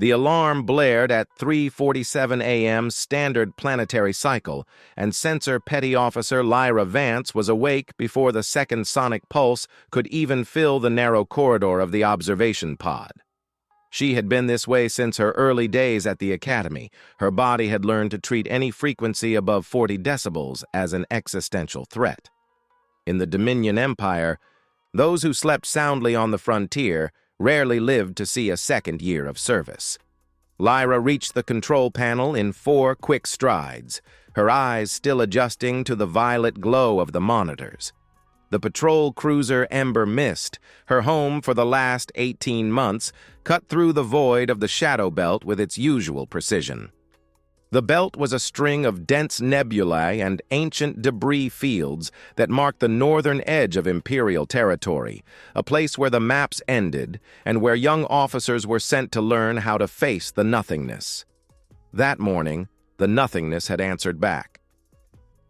The alarm blared at 3:47 a.m. standard planetary cycle, and Sensor Petty Officer Lyra Vance was awake before the second sonic pulse could even fill the narrow corridor of the observation pod. She had been this way since her early days at the Academy. Her body had learned to treat any frequency above 40 decibels as an existential threat. In the Dominion Empire, those who slept soundly on the frontier rarely lived to see a second year of service. Lyra reached the control panel in 4 quick strides, her eyes still adjusting to the violet glow of the monitors. The patrol cruiser Ember Mist, her home for the last 18 months, cut through the void of the shadow belt with its usual precision. The belt was a string of dense nebulae and ancient debris fields that marked the northern edge of Imperial territory, a place where the maps ended and where young officers were sent to learn how to face the nothingness. That morning, the nothingness had answered back.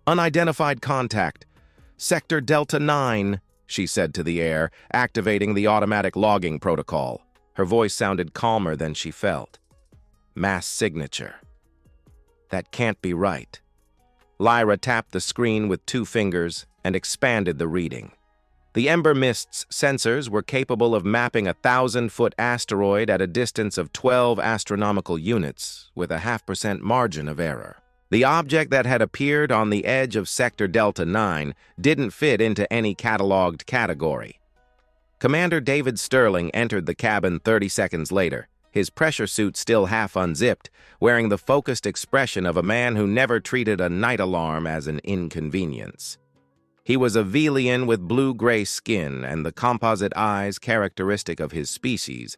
"Unidentified contact. Sector Delta 9, she said to the air, activating the automatic logging protocol. Her voice sounded calmer than she felt. Mass signature. That can't be right. Lyra tapped the screen with 2 fingers and expanded the reading. The Ember Mist's sensors were capable of mapping a 1,000-foot asteroid at a distance of 12 astronomical units with a 0.5% margin of error. The object that had appeared on the edge of Sector Delta 9 didn't fit into any cataloged category. Commander David Sterling entered the cabin 30 seconds later, his pressure suit still half unzipped, wearing the focused expression of a man who never treated a night alarm as an inconvenience. He was a Velian with blue-gray skin and the composite eyes characteristic of his species,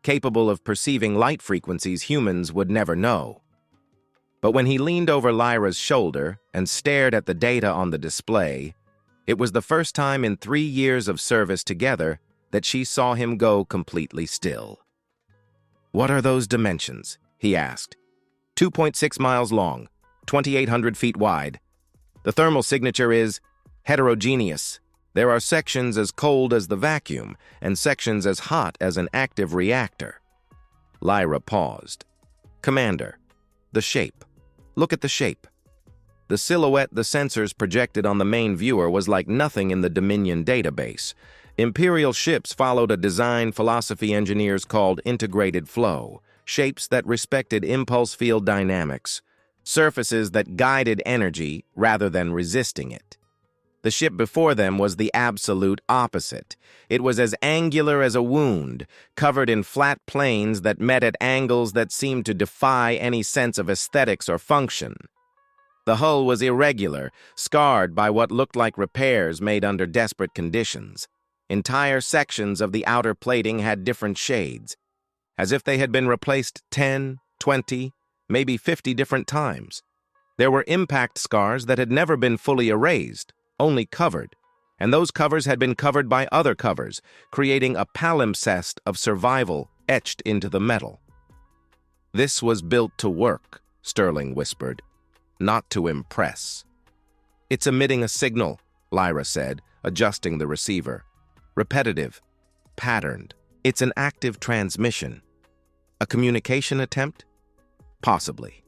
capable of perceiving light frequencies humans would never know. But when he leaned over Lyra's shoulder and stared at the data on the display, it was the first time in 3 years of service together that she saw him go completely still. "What are those dimensions?" he asked. 2.6 miles long, 2,800 feet wide. The thermal signature is heterogeneous. There are sections as cold as the vacuum and sections as hot as an active reactor. Lyra paused. "Commander, the shape. Look at the shape." The silhouette the sensors projected on the main viewer was like nothing in the Dominion database. Imperial ships followed a design philosophy engineers called integrated flow, shapes that respected impulse field dynamics, surfaces that guided energy rather than resisting it. The ship before them was the absolute opposite. It was as angular as a wound, covered in flat planes that met at angles that seemed to defy any sense of aesthetics or function. The hull was irregular, scarred by what looked like repairs made under desperate conditions. Entire sections of the outer plating had different shades, as if they had been replaced 10, 20, maybe 50 different times. There were impact scars that had never been fully erased, only covered, and those covers had been covered by other covers, creating a palimpsest of survival etched into the metal. "This was built to work," Sterling whispered, "not to impress." "It's emitting a signal," Lyra said, adjusting the receiver. "Repetitive, patterned. It's an active transmission." "A communication attempt?" "Possibly.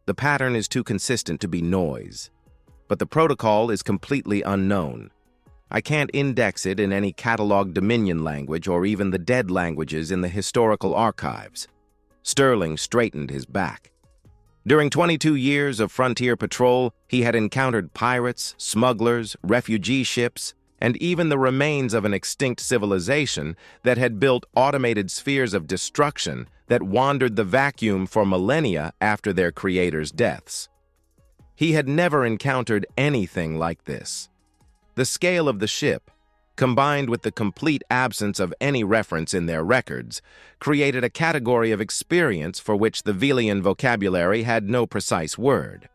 The pattern is too consistent to be noise. But the protocol is completely unknown. I can't index it in any cataloged Dominion language or even the dead languages in the historical archives." Sterling straightened his back. During 22 years of frontier patrol, he had encountered pirates, smugglers, refugee ships, and even the remains of an extinct civilization that had built automated spheres of destruction that wandered the vacuum for millennia after their creators' deaths. He had never encountered anything like this. The scale of the ship, combined with the complete absence of any reference in their records, created a category of experience for which the Velian vocabulary had no precise word.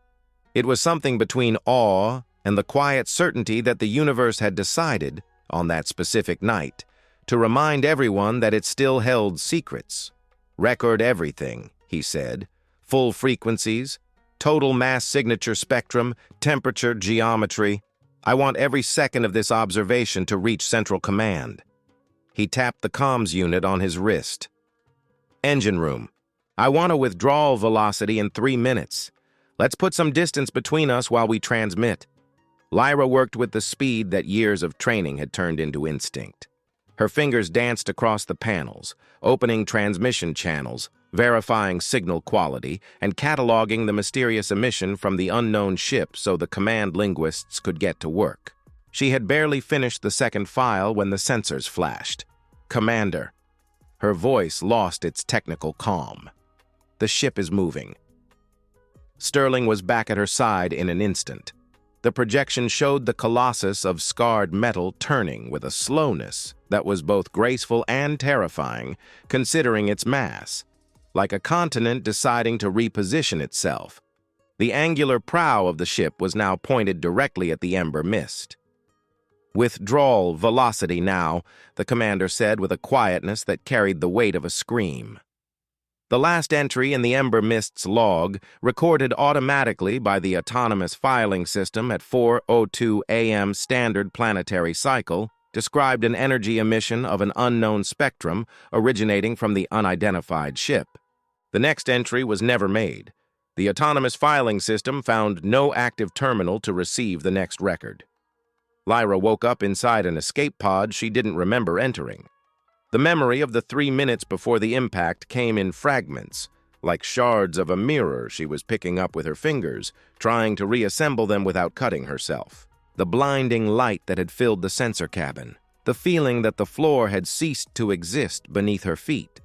It was something between awe and the quiet certainty that the universe had decided, on that specific night, to remind everyone that it still held secrets. "Record everything," he said. "Full frequencies, total mass signature spectrum, temperature, geometry. I want every second of this observation to reach Central Command." He tapped the comms unit on his wrist. "Engine room. I want a withdrawal velocity in 3 minutes. Let's put some distance between us while we transmit." Lyra worked with the speed that years of training had turned into instinct. Her fingers danced across the panels, opening transmission channels, verifying signal quality, and cataloging the mysterious emission from the unknown ship so the command linguists could get to work. She had barely finished the second file when the sensors flashed. "Commander." Her voice lost its technical calm. "The ship is moving." Sterling was back at her side in an instant. The projection showed the colossus of scarred metal turning with a slowness that was both graceful and terrifying, considering its mass, like a continent deciding to reposition itself. The angular prow of the ship was now pointed directly at the ember mist. "Withdrawal velocity now," the commander said with a quietness that carried the weight of a scream. The last entry in the Ember Mist's log, recorded automatically by the autonomous filing system at 4:02 a.m. standard planetary cycle, described an energy emission of an unknown spectrum originating from the unidentified ship. The next entry was never made. The autonomous filing system found no active terminal to receive the next record. Lyra woke up inside an escape pod she didn't remember entering. The memory of the 3 minutes before the impact came in fragments, like shards of a mirror she was picking up with her fingers, trying to reassemble them without cutting herself. The blinding light that had filled the sensor cabin, the feeling that the floor had ceased to exist beneath her feet.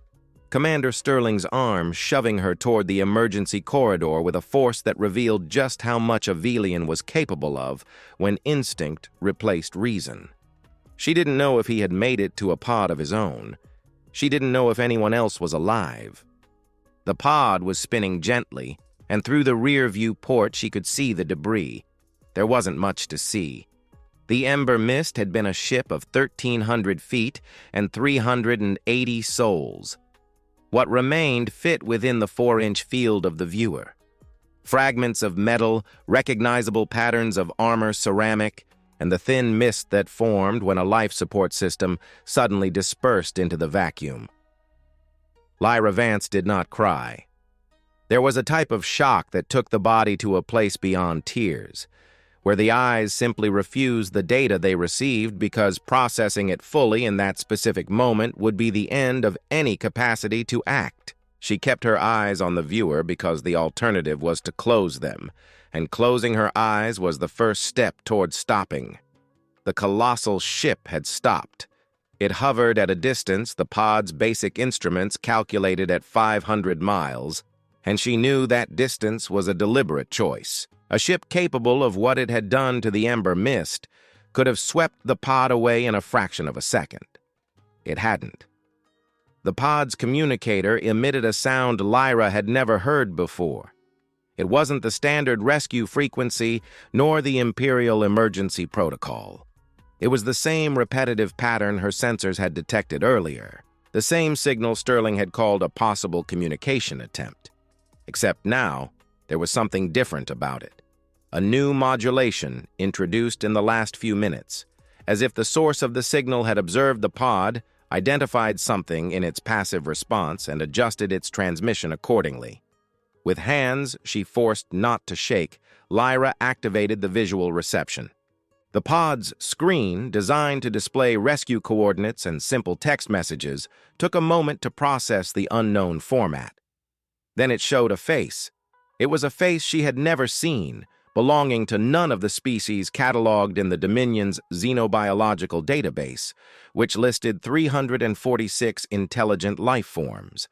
Commander Sterling's arm shoving her toward the emergency corridor with a force that revealed just how much a Velian was capable of when instinct replaced reason. She didn't know if he had made it to a pod of his own. She didn't know if anyone else was alive. The pod was spinning gently, and through the rear-view port she could see the debris. There wasn't much to see. The Ember Mist had been a ship of 1,300 feet and 380 souls. What remained fit within the 4-inch field of the viewer. Fragments of metal, recognizable patterns of armor ceramic, and the thin mist that formed when a life support system suddenly dispersed into the vacuum. Lyra Vance did not cry. There was a type of shock that took the body to a place beyond tears, where the eyes simply refused the data they received because processing it fully in that specific moment would be the end of any capacity to act. She kept her eyes on the viewer because the alternative was to close them, and closing her eyes was the first step toward stopping. The colossal ship had stopped. It hovered at a distance the pod's basic instruments calculated at 500 miles, and she knew that distance was a deliberate choice. A ship capable of what it had done to the Ember Mist could have swept the pod away in a fraction of a second. It hadn't. The pod's communicator emitted a sound Lyra had never heard before. It wasn't the standard rescue frequency nor the Imperial emergency protocol. It was the same repetitive pattern her sensors had detected earlier, the same signal Sterling had called a possible communication attempt. Except now, there was something different about it. A new modulation introduced in the last few minutes, as if the source of the signal had observed the pod, identified something in its passive response, and adjusted its transmission accordingly. With hands she forced not to shake, Lyra activated the visual reception. The pod's screen, designed to display rescue coordinates and simple text messages, took a moment to process the unknown format. Then it showed a face. It was a face she had never seen, belonging to none of the species cataloged in the Dominion's xenobiological database, which listed 346 intelligent life forms.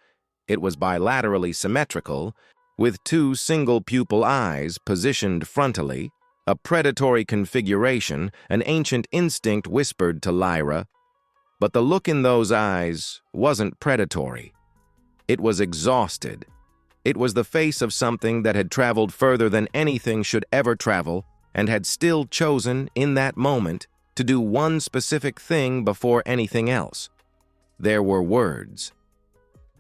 It was bilaterally symmetrical, with 2 single-pupil eyes positioned frontally, a predatory configuration. An ancient instinct whispered to Lyra. But the look in those eyes wasn't predatory. It was exhausted. It was the face of something that had traveled further than anything should ever travel, and had still chosen, in that moment, to do one specific thing before anything else. There were words.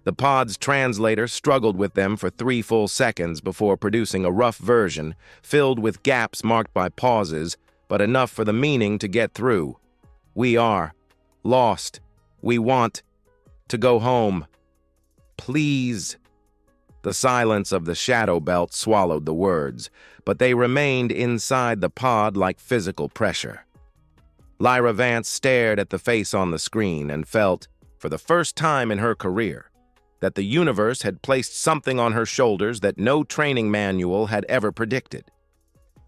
The pod's translator struggled with them for 3 full seconds before producing a rough version, filled with gaps marked by pauses, but enough for the meaning to get through. "We are lost. We want to go home. Please." The silence of the shadow belt swallowed the words, but they remained inside the pod like physical pressure. Lyra Vance stared at the face on the screen and felt, for the first time in her career, that the universe had placed something on her shoulders that no training manual had ever predicted.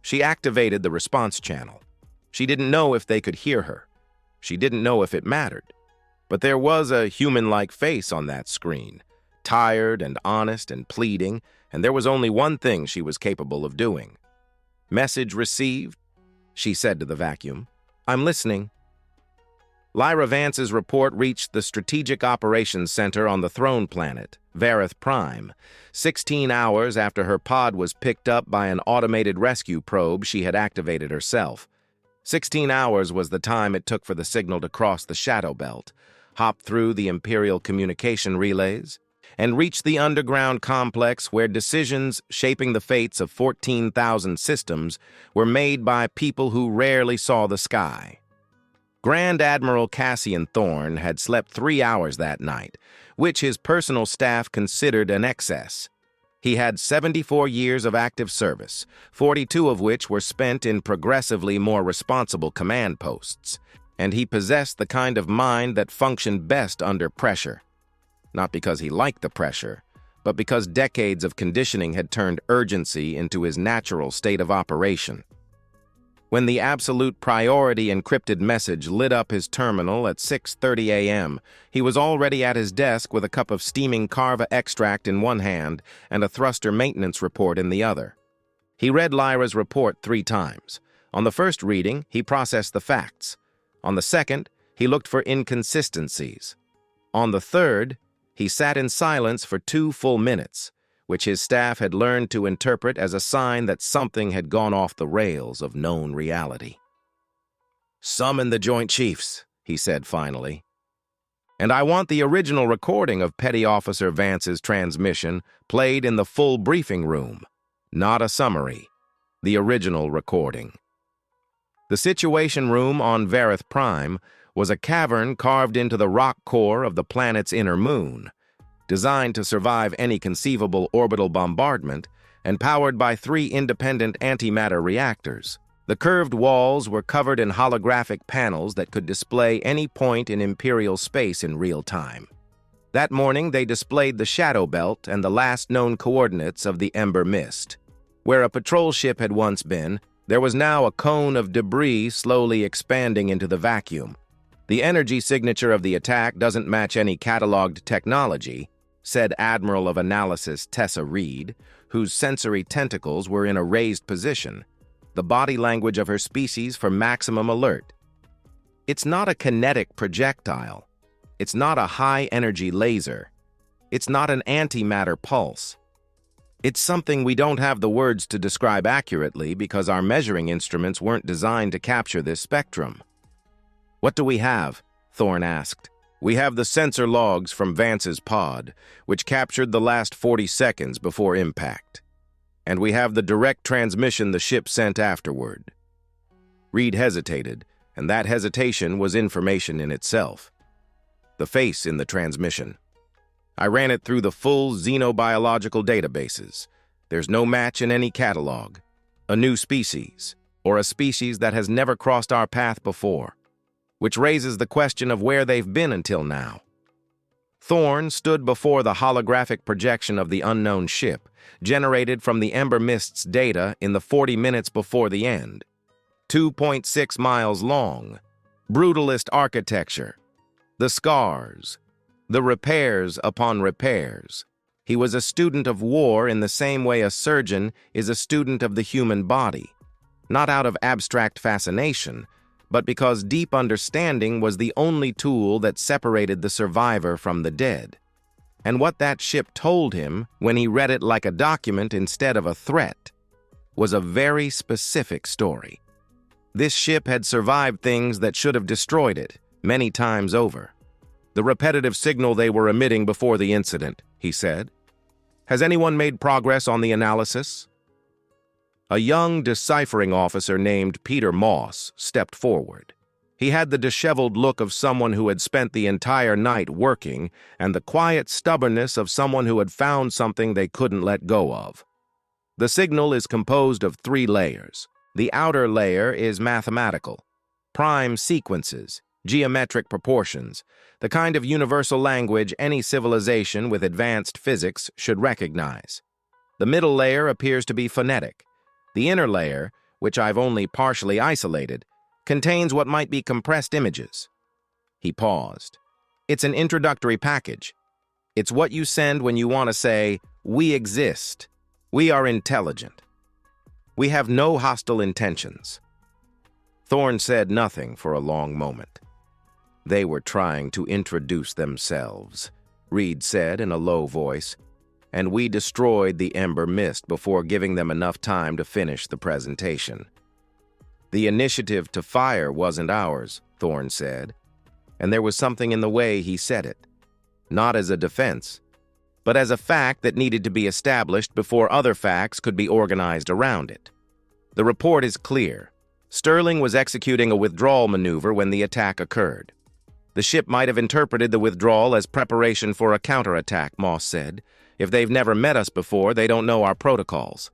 She activated the response channel. She didn't know if they could hear her. She didn't know if it mattered. But there was a human-like face on that screen, tired and honest and pleading, and there was only one thing she was capable of doing. "Message received," she said to the vacuum. "I'm listening." Lyra Vance's report reached the Strategic Operations Center on the throne planet, Vareth Prime, 16 hours after her pod was picked up by an automated rescue probe she had activated herself. 16 hours was the time it took for the signal to cross the shadow belt, hop through the Imperial communication relays, and reach the underground complex where decisions shaping the fates of 14,000 systems were made by people who rarely saw the sky. Grand Admiral Cassian Thorne had slept 3 hours that night, which his personal staff considered an excess. He had 74 years of active service, 42 of which were spent in progressively more responsible command posts, and he possessed the kind of mind that functioned best under pressure. Not because he liked the pressure, but because decades of conditioning had turned urgency into his natural state of operation. When the absolute priority encrypted message lit up his terminal at 6:30 a.m., he was already at his desk with a cup of steaming Carva extract in one hand and a thruster maintenance report in the other. He read Lyra's report 3 times. On the first reading, he processed the facts. On the second, he looked for inconsistencies. On the third, he sat in silence for 2 full minutes, which his staff had learned to interpret as a sign that something had gone off the rails of known reality. "Summon the Joint Chiefs," he said finally. "And I want the original recording of Petty Officer Vance's transmission played in the full briefing room, not a summary, the original recording." The Situation Room on Vareth Prime was a cavern carved into the rock core of the planet's inner moon, designed to survive any conceivable orbital bombardment and powered by 3 independent antimatter reactors. The curved walls were covered in holographic panels that could display any point in Imperial space in real time. That morning, they displayed the shadow belt and the last known coordinates of the Ember Mist. Where a patrol ship had once been, there was now a cone of debris slowly expanding into the vacuum. "The energy signature of the attack doesn't match any cataloged technology," said Admiral of Analysis Tessa Reed, whose sensory tentacles were in a raised position, the body language of her species for maximum alert. "It's not a kinetic projectile. It's not a high-energy laser. It's not an antimatter pulse. It's something we don't have the words to describe accurately because our measuring instruments weren't designed to capture this spectrum." "What do we have?" Thorne asked. "We have the sensor logs from Vance's pod, which captured the last 40 seconds before impact. And we have the direct transmission the ship sent afterward." Reed hesitated, and that hesitation was information in itself. "The face in the transmission. I ran it through the full xenobiological databases. There's no match in any catalog. A new species, or a species that has never crossed our path before. Which raises the question of where they've been until now." Thorne stood before the holographic projection of the unknown ship, generated from the Ember Mist's data in the 40 minutes before the end. 2.6 miles long, brutalist architecture, the scars, the repairs upon repairs. He was a student of war in the same way a surgeon is a student of the human body, not out of abstract fascination, but because deep understanding was the only tool that separated the survivor from the dead. And what that ship told him, when he read it like a document instead of a threat, was a very specific story. This ship had survived things that should have destroyed it, many times over. "The repetitive signal they were emitting before the incident," he said. "Has anyone made progress on the analysis?" A young deciphering officer named Peter Moss stepped forward. He had the disheveled look of someone who had spent the entire night working and the quiet stubbornness of someone who had found something they couldn't let go of. The signal is composed of 3 layers. The outer layer is mathematical. Prime sequences, geometric proportions, the kind of universal language any civilization with advanced physics should recognize. The middle layer appears to be phonetic. The inner layer, which I've only partially isolated, contains what might be compressed images. He paused. It's an introductory package. It's what you send when you want to say, "We exist. We are intelligent. We have no hostile intentions." Thorne said nothing for a long moment. "They were trying to introduce themselves," Reed said in a low voice, "and we destroyed the Ember Mist before giving them enough time to finish the presentation." "The initiative to fire wasn't ours," Thorne said, and there was something in the way he said it. Not as a defense, but as a fact that needed to be established before other facts could be organized around it. The report is clear. Sterling was executing a withdrawal maneuver when the attack occurred. The ship might have interpreted the withdrawal as preparation for a counterattack, Moss said. "If they've never met us before, they don't know our protocols.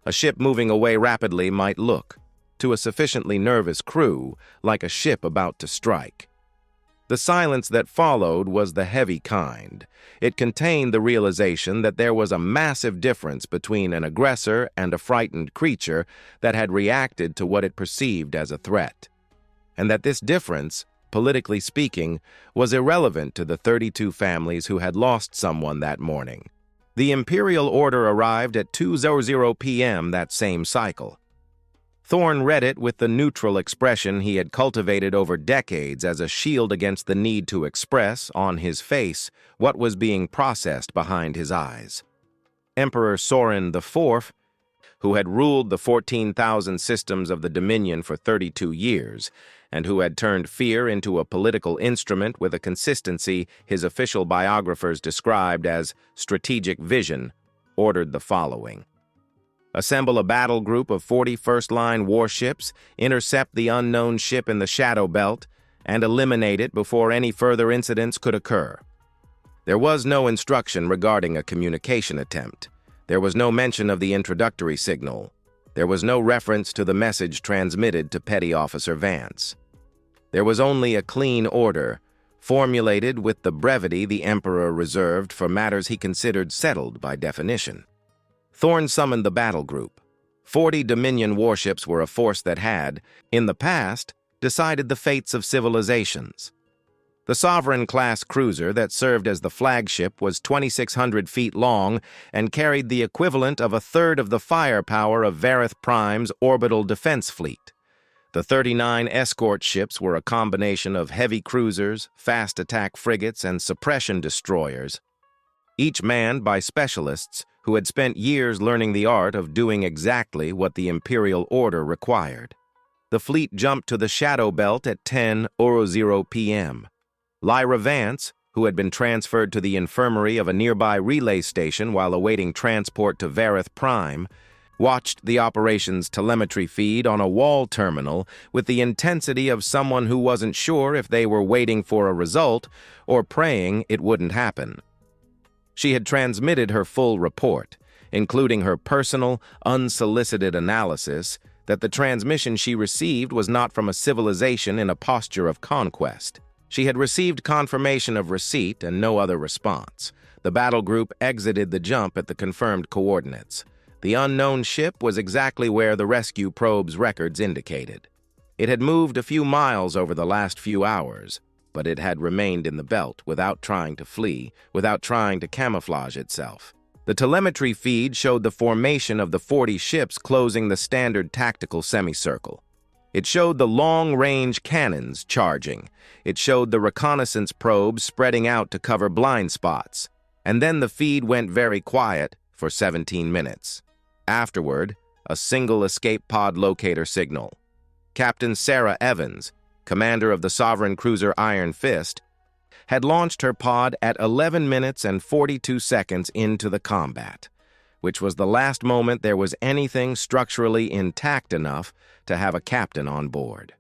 A ship moving away rapidly might look, to a sufficiently nervous crew, like a ship about to strike." The silence that followed was the heavy kind. It contained the realization that there was a massive difference between an aggressor and a frightened creature that had reacted to what it perceived as a threat, and that this difference, politically speaking, was irrelevant to the 32 families who had lost someone that morning. The Imperial Order arrived at 2:00 p.m. that same cycle. Thorne read it with the neutral expression he had cultivated over decades as a shield against the need to express, on his face, what was being processed behind his eyes. Emperor Sorin IV, who had ruled the 14,000 systems of the Dominion for 32 years, and who had turned fear into a political instrument with a consistency his official biographers described as strategic vision, ordered the following. Assemble a battle group of 40 first-line warships, intercept the unknown ship in the Shadow Belt, and eliminate it before any further incidents could occur. There was no instruction regarding a communication attempt. There was no mention of the introductory signal. There was no reference to the message transmitted to Petty Officer Vance. There was only a clean order, formulated with the brevity the Emperor reserved for matters he considered settled by definition. Thorne summoned the battle group. 40 Dominion warships were a force that had, in the past, decided the fates of civilizations. The Sovereign-class cruiser that served as the flagship was 2,600 feet long and carried the equivalent of a third of the firepower of Vareth Prime's orbital defense fleet. The 39 escort ships were a combination of heavy cruisers, fast attack frigates, and suppression destroyers, each manned by specialists who had spent years learning the art of doing exactly what the Imperial Order required. The fleet jumped to the Shadow Belt at 10:00 p.m. Lyra Vance, who had been transferred to the infirmary of a nearby relay station while awaiting transport to Vareth Prime, watched the operations telemetry feed on a wall terminal with the intensity of someone who wasn't sure if they were waiting for a result or praying it wouldn't happen. She had transmitted her full report, including her personal, unsolicited analysis that the transmission she received was not from a civilization in a posture of conquest. She had received confirmation of receipt and no other response. The battle group exited the jump at the confirmed coordinates. The unknown ship was exactly where the rescue probe's records indicated. It had moved a few miles over the last few hours, but it had remained in the belt without trying to flee, without trying to camouflage itself. The telemetry feed showed the formation of the 40 ships closing the standard tactical semicircle. It showed the long-range cannons charging. It showed the reconnaissance probes spreading out to cover blind spots. And then the feed went very quiet for 17 minutes. Afterward, a single escape pod locator signal. Captain Sarah Evans, commander of the Sovereign cruiser Iron Fist, had launched her pod at 11 minutes and 42 seconds into the combat, which was the last moment there was anything structurally intact enough to have a captain on board.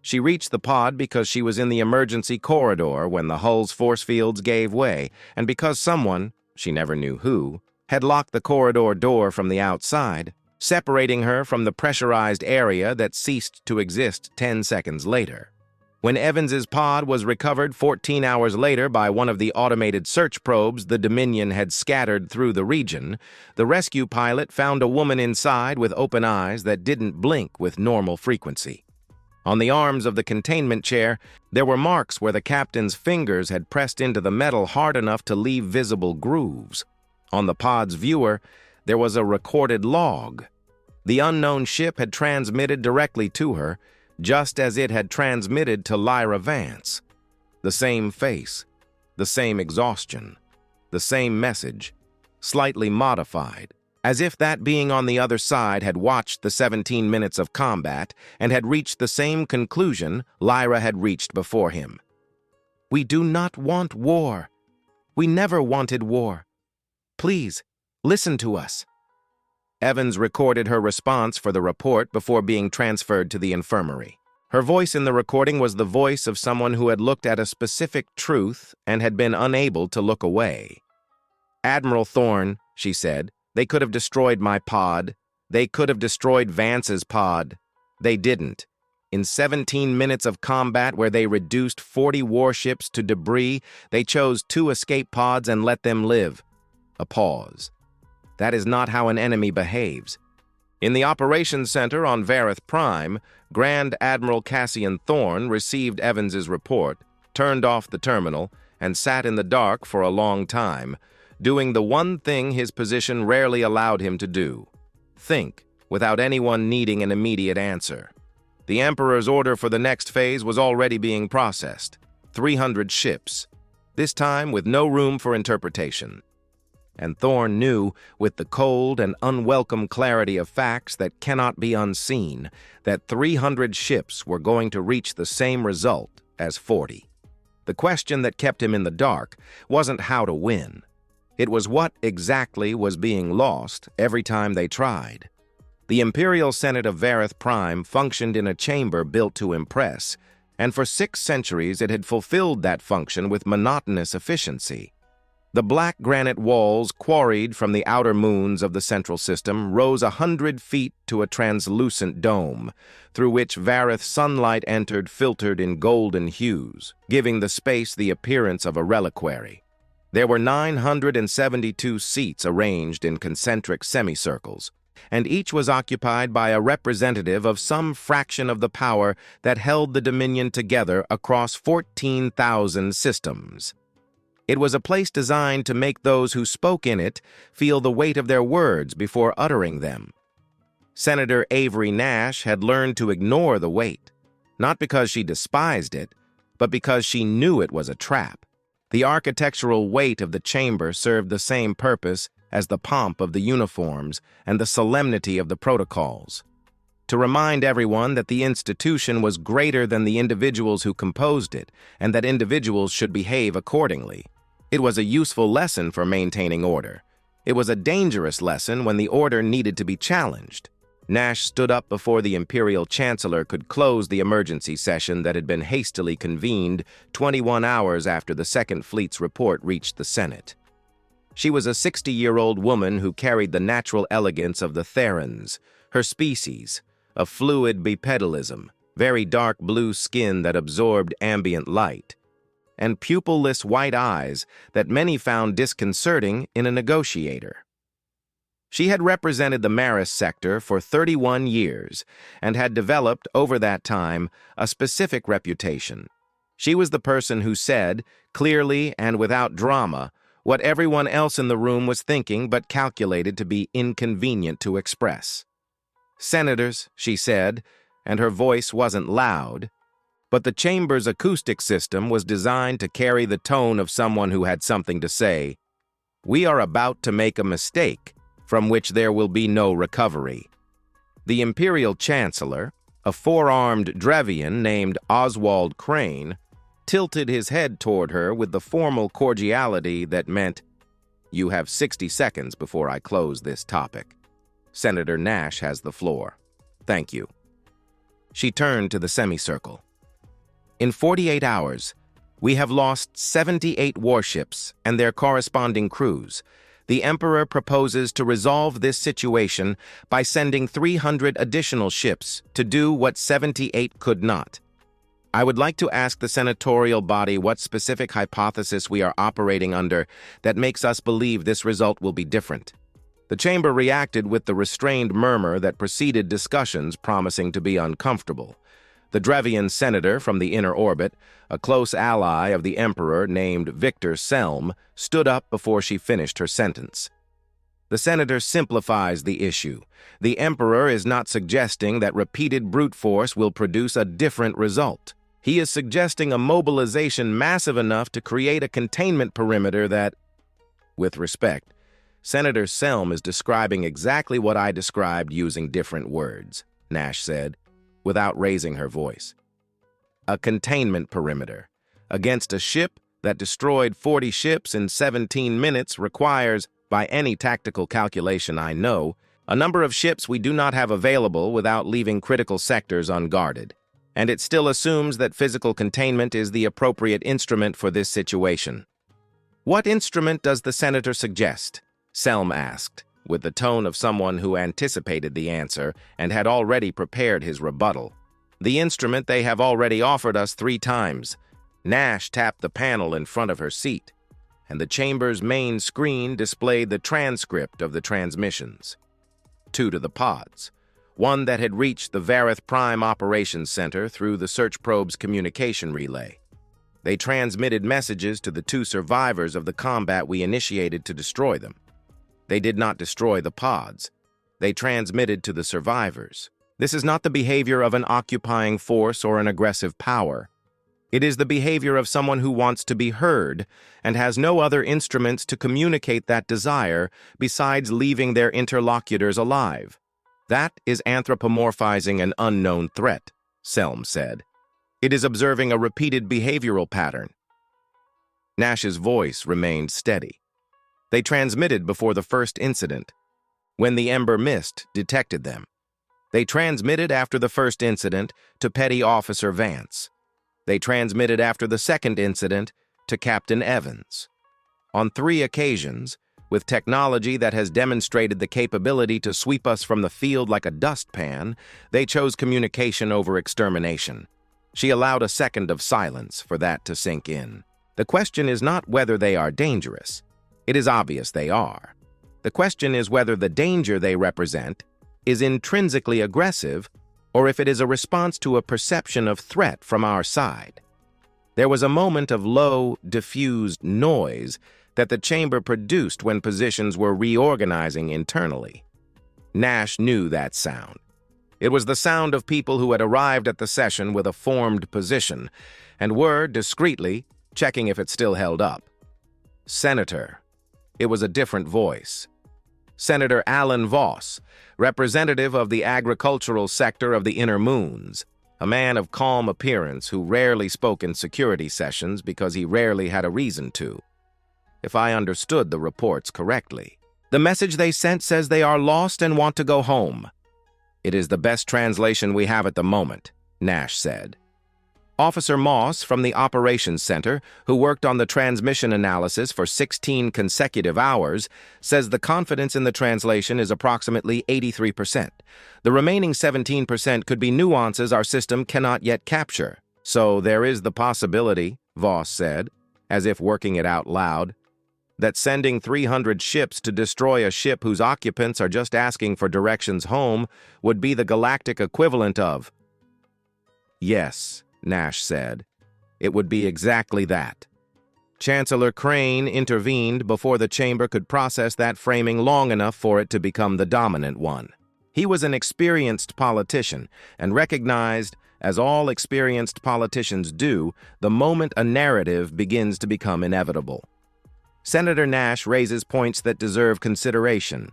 She reached the pod because she was in the emergency corridor when the hull's force fields gave way, and because someone, she never knew who, had locked the corridor door from the outside, separating her from the pressurized area that ceased to exist 10 seconds later. When Evans's pod was recovered 14 hours later by one of the automated search probes the Dominion had scattered through the region, the rescue pilot found a woman inside with open eyes that didn't blink with normal frequency. On the arms of the containment chair, there were marks where the captain's fingers had pressed into the metal hard enough to leave visible grooves. On the pod's viewer, there was a recorded log. The unknown ship had transmitted directly to her, just as it had transmitted to Lyra Vance. The same face, the same exhaustion, the same message, slightly modified, as if that being on the other side had watched the 17 minutes of combat and had reached the same conclusion Lyra had reached before him. "We do not want war. We never wanted war. Please, listen to us." Evans recorded her response for the report before being transferred to the infirmary. Her voice in the recording was the voice of someone who had looked at a specific truth and had been unable to look away. "Admiral Thorne," she said, "they could have destroyed my pod. They could have destroyed Vance's pod. They didn't. In 17 minutes of combat where they reduced 40 warships to debris, they chose 2 escape pods and let them live." A pause. "That is not how an enemy behaves." In the operations center on Vareth Prime, Grand Admiral Cassian Thorne received Evans's report, turned off the terminal, and sat in the dark for a long time, doing the one thing his position rarely allowed him to do: think, without anyone needing an immediate answer. The Emperor's order for the next phase was already being processed: 300 ships, this time with no room for interpretation. And Thorne knew, with the cold and unwelcome clarity of facts that cannot be unseen, that 300 ships were going to reach the same result as 40. The question that kept him in the dark wasn't how to win. It was what exactly was being lost every time they tried. The Imperial Senate of Vareth Prime functioned in a chamber built to impress, and for 6 centuries it had fulfilled that function with monotonous efficiency. The black granite walls quarried from the outer moons of the central system rose 100 feet to a translucent dome, through which Vareth sunlight entered filtered in golden hues, giving the space the appearance of a reliquary. There were 972 seats arranged in concentric semicircles, and each was occupied by a representative of some fraction of the power that held the Dominion together across 14,000 systems. It was a place designed to make those who spoke in it feel the weight of their words before uttering them. Senator Avery Nash had learned to ignore the weight, not because she despised it, but because she knew it was a trap. The architectural weight of the chamber served the same purpose as the pomp of the uniforms and the solemnity of the protocols: to remind everyone that the institution was greater than the individuals who composed it, and that individuals should behave accordingly. It was a useful lesson for maintaining order. It was a dangerous lesson when the order needed to be challenged. Nash stood up before the Imperial Chancellor could close the emergency session that had been hastily convened 21 hours after the Second Fleet's report reached the Senate. She was a 60-year-old woman who carried the natural elegance of the Therans, her species, a fluid bipedalism, very dark blue skin that absorbed ambient light, and pupilless white eyes that many found disconcerting in a negotiator. She had represented the Maris sector for 31 years and had developed, over that time, a specific reputation. She was the person who said, clearly and without drama, what everyone else in the room was thinking but calculated to be inconvenient to express. "Senators," she said, and her voice wasn't loud, but the chamber's acoustic system was designed to carry the tone of someone who had something to say. "We are about to make a mistake from which there will be no recovery." The Imperial Chancellor, a 4-armed Drevian named Oswald Crane, tilted his head toward her with the formal cordiality that meant, "You have 60 seconds before I close this topic. Senator Nash has the floor. Thank you." She turned to the semicircle. In 48 hours, we have lost 78 warships and their corresponding crews. The Emperor proposes to resolve this situation by sending 300 additional ships to do what 78 could not. I would like to ask the senatorial body what specific hypothesis we are operating under that makes us believe this result will be different. The chamber reacted with the restrained murmur that preceded discussions promising to be uncomfortable. The Drevian senator from the inner orbit, a close ally of the Emperor named Victor Selm, stood up before she finished her sentence. The senator simplifies the issue. The Emperor is not suggesting that repeated brute force will produce a different result. He is suggesting a mobilization massive enough to create a containment perimeter that, with respect, Senator Selm is describing exactly what I described using different words, Nash said, without raising her voice. A containment perimeter against a ship that destroyed 40 ships in 17 minutes requires, by any tactical calculation I know, a number of ships we do not have available without leaving critical sectors unguarded. And it still assumes that physical containment is the appropriate instrument for this situation. What instrument does the senator suggest? Selm asked, with the tone of someone who anticipated the answer and had already prepared his rebuttal. The instrument they have already offered us 3 times. Nash tapped the panel in front of her seat, and the chamber's main screen displayed the transcript of the transmissions. 2 to the pods. One that had reached the Vareth Prime Operations Center through the search probe's communication relay. They transmitted messages to the 2 survivors of the combat we initiated to destroy them. They did not destroy the pods. They transmitted to the survivors. This is not the behavior of an occupying force or an aggressive power. It is the behavior of someone who wants to be heard and has no other instruments to communicate that desire besides leaving their interlocutors alive. That is anthropomorphizing an unknown threat, Selm said. It is observing a repeated behavioral pattern. Nash's voice remained steady. They transmitted before the first incident, when the Ember Mist detected them. They transmitted after the first incident to Petty Officer Vance. They transmitted after the second incident to Captain Evans. On 3 occasions, with technology that has demonstrated the capability to sweep us from the field like a dustpan, they chose communication over extermination. She allowed a second of silence for that to sink in. The question is not whether they are dangerous. It is obvious they are. The question is whether the danger they represent is intrinsically aggressive or if it is a response to a perception of threat from our side. There was a moment of low, diffused noise that the chamber produced when positions were reorganizing internally. Nash knew that sound. It was the sound of people who had arrived at the session with a formed position and were, discreetly, checking if it still held up. Senator. It was a different voice. Senator Alan Voss, representative of the agricultural sector of the Inner Moons, a man of calm appearance who rarely spoke in security sessions because he rarely had a reason to. If I understood the reports correctly. The message they sent says they are lost and want to go home. It is the best translation we have at the moment, Nash said. Officer Moss from the Operations Center, who worked on the transmission analysis for 16 consecutive hours, says the confidence in the translation is approximately 83%. The remaining 17% could be nuances our system cannot yet capture. So there is the possibility, Voss said, as if working it out loud, that sending 300 ships to destroy a ship whose occupants are just asking for directions home would be the galactic equivalent of... Yes, Nash said. It would be exactly that. Chancellor Crane intervened before the chamber could process that framing long enough for it to become the dominant one. He was an experienced politician and recognized, as all experienced politicians do, the moment a narrative begins to become inevitable. Senator Nash raises points that deserve consideration.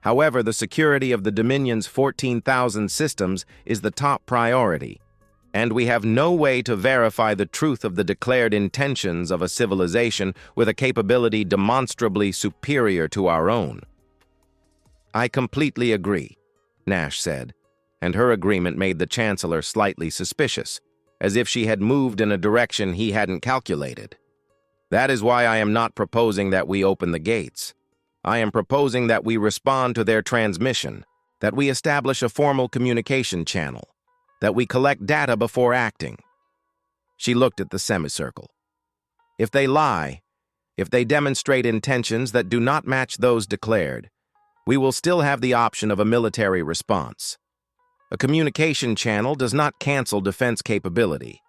However, the security of the Dominion's 14,000 systems is the top priority, and we have no way to verify the truth of the declared intentions of a civilization with a capability demonstrably superior to our own. I completely agree, Nash said, and her agreement made the Chancellor slightly suspicious. as if she had moved in a direction he hadn't calculated. That is why I am not proposing that we open the gates. I am proposing that we respond to their transmission, that we establish a formal communication channel, that we collect data before acting. She looked at the semicircle. If they lie, if they demonstrate intentions that do not match those declared, we will still have the option of a military response. A communication channel does not cancel defense capability.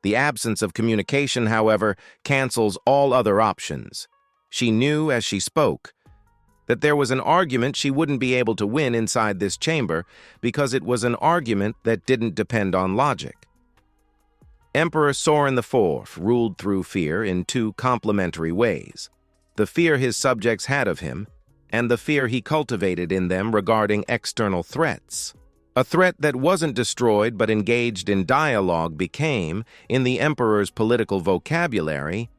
The absence of communication, however, cancels all other options. She knew, as she spoke, that there was an argument she wouldn't be able to win inside this chamber because it was an argument that didn't depend on logic. Emperor Soren IV ruled through fear in two complementary ways: the fear his subjects had of him, and the fear he cultivated in them regarding external threats. A threat that wasn't destroyed but engaged in dialogue became, in the emperor's political vocabulary,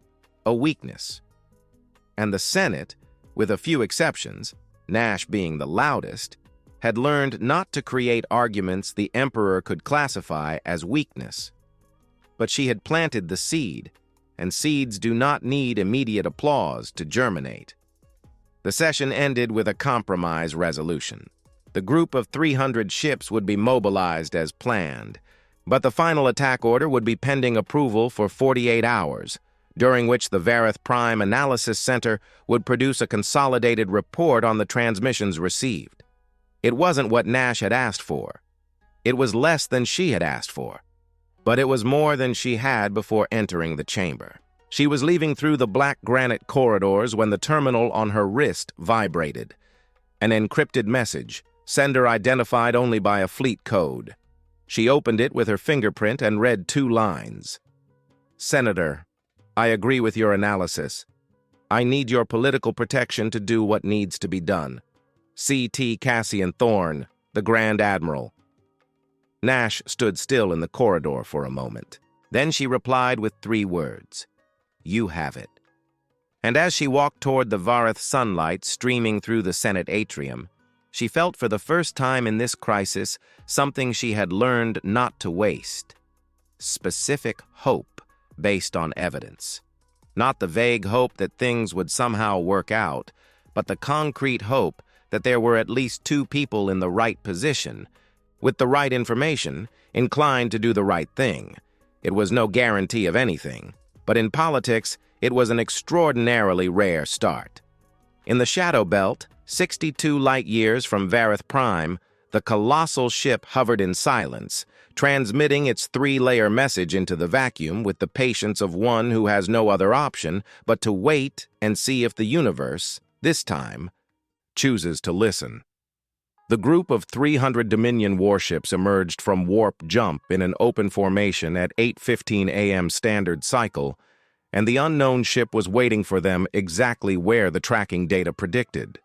a weakness. And the Senate, with a few exceptions, Nash being the loudest, had learned not to create arguments the emperor could classify as weakness. But she had planted the seed, and seeds do not need immediate applause to germinate. The session ended with a compromise resolution. The group of 300 ships would be mobilized as planned, but the final attack order would be pending approval for 48 hours, during which the Vareth Prime Analysis Center would produce a consolidated report on the transmissions received. It wasn't what Nash had asked for. It was less than she had asked for, but it was more than she had before entering the chamber. She was leaving through the black granite corridors when the terminal on her wrist vibrated. An encrypted message, sender identified only by a fleet code. She opened it with her fingerprint and read 2 lines. "Senator, I agree with your analysis. I need your political protection to do what needs to be done. C.T. Cassian Thorne, the Grand Admiral." Nash stood still in the corridor for a moment. Then she replied with 3 words. "You have it." And as she walked toward the Vareth sunlight streaming through the Senate atrium, she felt for the first time in this crisis something she had learned not to waste: specific hope based on evidence. Not the vague hope that things would somehow work out, but the concrete hope that there were at least 2 people in the right position, with the right information, inclined to do the right thing. It was no guarantee of anything, but in politics, it was an extraordinarily rare start. In the Shadow Belt, 62 light-years from Vareth Prime, the colossal ship hovered in silence, transmitting its 3-layer message into the vacuum with the patience of one who has no other option but to wait and see if the universe, this time, chooses to listen. The group of 300 Dominion warships emerged from warp jump in an open formation at 8:15 a.m. Standard Cycle, and the unknown ship was waiting for them exactly where the tracking data predicted.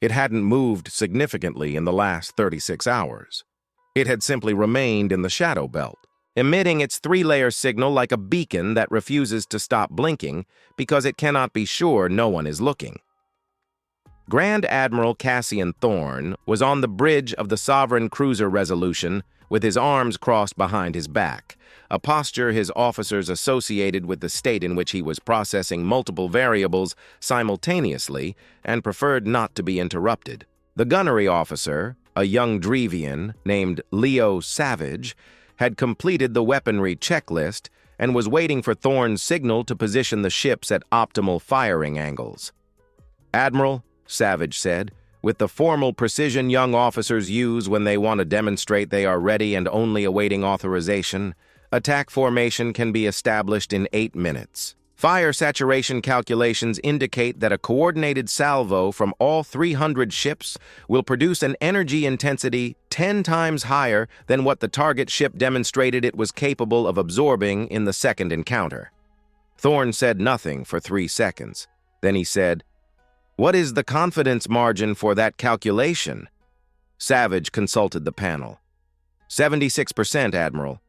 It hadn't moved significantly in the last 36 hours. It had simply remained in the Shadow Belt, emitting its 3-layer signal like a beacon that refuses to stop blinking because it cannot be sure no one is looking. Grand Admiral Cassian Thorne was on the bridge of the Sovereign Cruiser Resolution with his arms crossed behind his back, a posture his officers associated with the state in which he was processing multiple variables simultaneously and preferred not to be interrupted. The gunnery officer, a young Drevian named Leo Savage, had completed the weaponry checklist and was waiting for Thorne's signal to position the ships at optimal firing angles. "Admiral," Savage said, with the formal precision young officers use when they want to demonstrate they are ready and only awaiting authorization, "attack formation can be established in 8 minutes. Fire saturation calculations indicate that a coordinated salvo from all 300 ships will produce an energy intensity 10 times higher than what the target ship demonstrated it was capable of absorbing in the second encounter." Thorne said nothing for 3 seconds. Then he said, "What is the confidence margin for that calculation?" Savage consulted the panel. 76%, Admiral.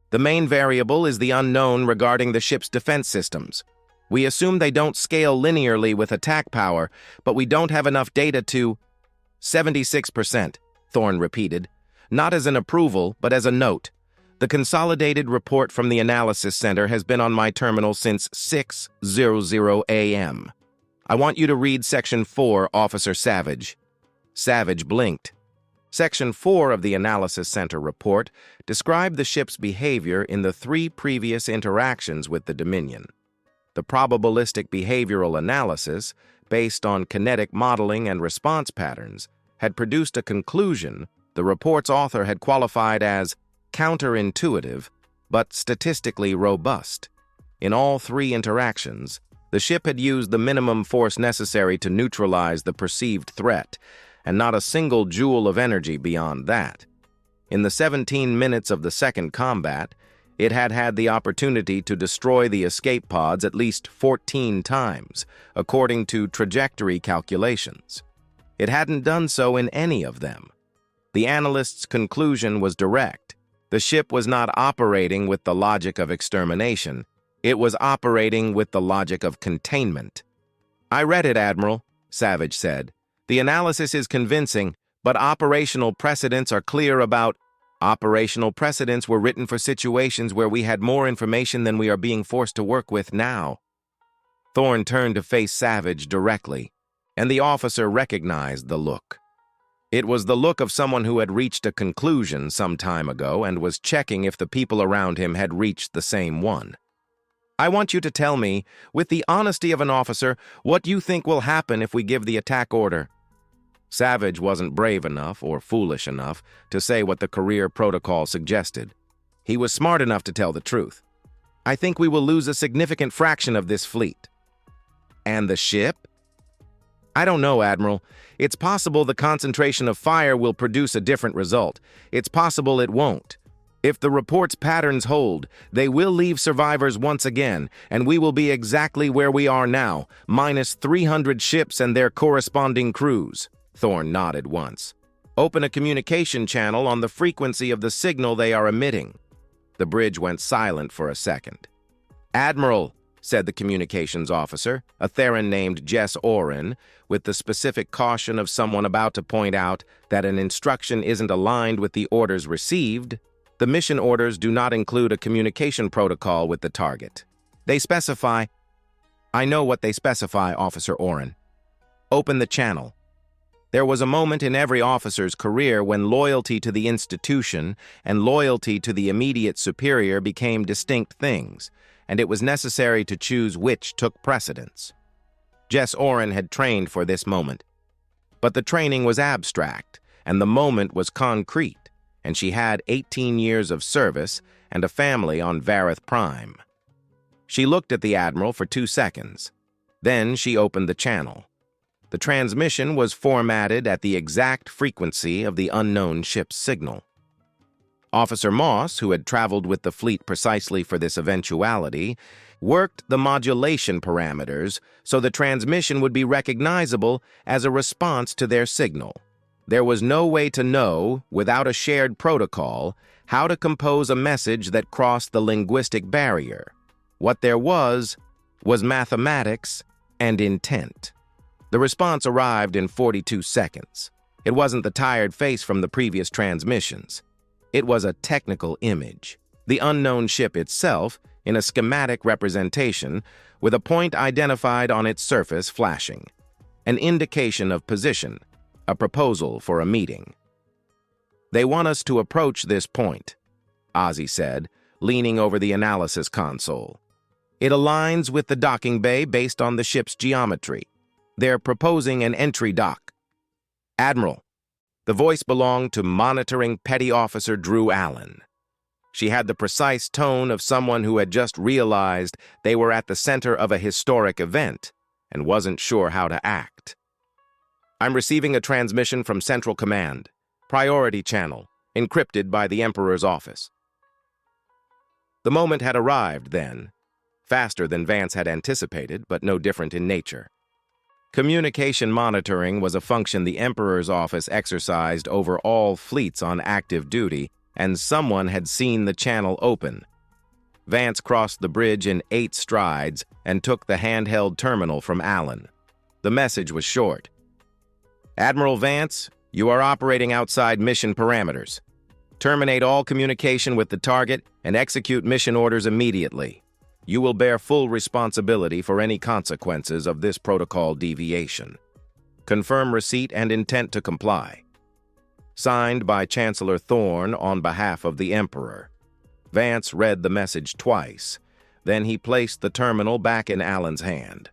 The main variable is the unknown regarding the ship's defense systems. We assume they don't scale linearly with attack power, but we don't have enough data to... 76%, Thorne repeated, not as an approval, but as a note. The consolidated report from the Analysis Center has been on my terminal since 6:00 a.m. I want you to read Section 4, Officer Savage. Savage blinked. Section 4 of the Analysis Center report described the ship's behavior in the 3 previous interactions with the Dominion. The probabilistic behavioral analysis, based on kinetic modeling and response patterns, had produced a conclusion the report's author had qualified as counterintuitive, but statistically robust. In all 3 interactions, the ship had used the minimum force necessary to neutralize the perceived threat, and not a single joule of energy beyond that. In the 17 minutes of the second combat, it had had the opportunity to destroy the escape pods at least 14 times, according to trajectory calculations. It hadn't done so in any of them. The analyst's conclusion was direct. The ship was not operating with the logic of extermination. It was operating with the logic of containment. "I read it, Admiral," Savage said. "The analysis is convincing, but operational precedents are clear about..." "Operational precedents were written for situations where we had more information than we are being forced to work with now." Thorne turned to face Savage directly, and the officer recognized the look. It was the look of someone who had reached a conclusion some time ago and was checking if the people around him had reached the same one. "I want you to tell me, with the honesty of an officer, what you think will happen if we give the attack order." Savage wasn't brave enough or foolish enough to say what the career protocol suggested. He was smart enough to tell the truth. "I think we will lose a significant fraction of this fleet." "And the ship?" "I don't know, Admiral. It's possible the concentration of fire will produce a different result. It's possible it won't. If the report's patterns hold, they will leave survivors once again, and we will be exactly where we are now, minus 300 ships and their corresponding crews." Thorne nodded once. "Open a communication channel on the frequency of the signal they are emitting." The bridge went silent for a second. "Admiral," said the communications officer, a Theran named Jess Oren, with the specific caution of someone about to point out that an instruction isn't aligned with the orders received, "the mission orders do not include a communication protocol with the target. They specify..." "I know what they specify, Officer Oren. Open the channel." There was a moment in every officer's career when loyalty to the institution and loyalty to the immediate superior became distinct things, and it was necessary to choose which took precedence. Jess Oren had trained for this moment. But the training was abstract, and the moment was concrete, and she had 18 years of service and a family on Vareth Prime. She looked at the Admiral for 2 seconds. Then she opened the channel. The transmission was formatted at the exact frequency of the unknown ship's signal. Officer Moss, who had traveled with the fleet precisely for this eventuality, worked the modulation parameters so the transmission would be recognizable as a response to their signal. There was no way to know, without a shared protocol, how to compose a message that crossed the linguistic barrier. What there was mathematics and intent. The response arrived in 42 seconds. It wasn't the tired face from the previous transmissions. It was a technical image. The unknown ship itself, in a schematic representation, with a point identified on its surface flashing. An indication of position, a proposal for a meeting. "They want us to approach this point," Ozzy said, leaning over the analysis console. "It aligns with the docking bay based on the ship's geometry. They're proposing an entry dock." "Admiral." The voice belonged to Monitoring Petty Officer Drew Allen. She had the precise tone of someone who had just realized they were at the center of a historic event and wasn't sure how to act. "I'm receiving a transmission from Central Command. Priority channel, encrypted by the Emperor's office." The moment had arrived then, faster than Vance had anticipated, but no different in nature. Communication monitoring was a function the Emperor's office exercised over all fleets on active duty, and someone had seen the channel open. Vance crossed the bridge in 8 strides and took the handheld terminal from Allen. The message was short. "Admiral Vance, you are operating outside mission parameters." Terminate all communication with the target and execute mission orders immediately. You will bear full responsibility for any consequences of this protocol deviation. Confirm receipt and intent to comply. Signed by Chancellor Thorne on behalf of the Emperor. Vance read the message twice. Then he placed the terminal back in Alan's hand.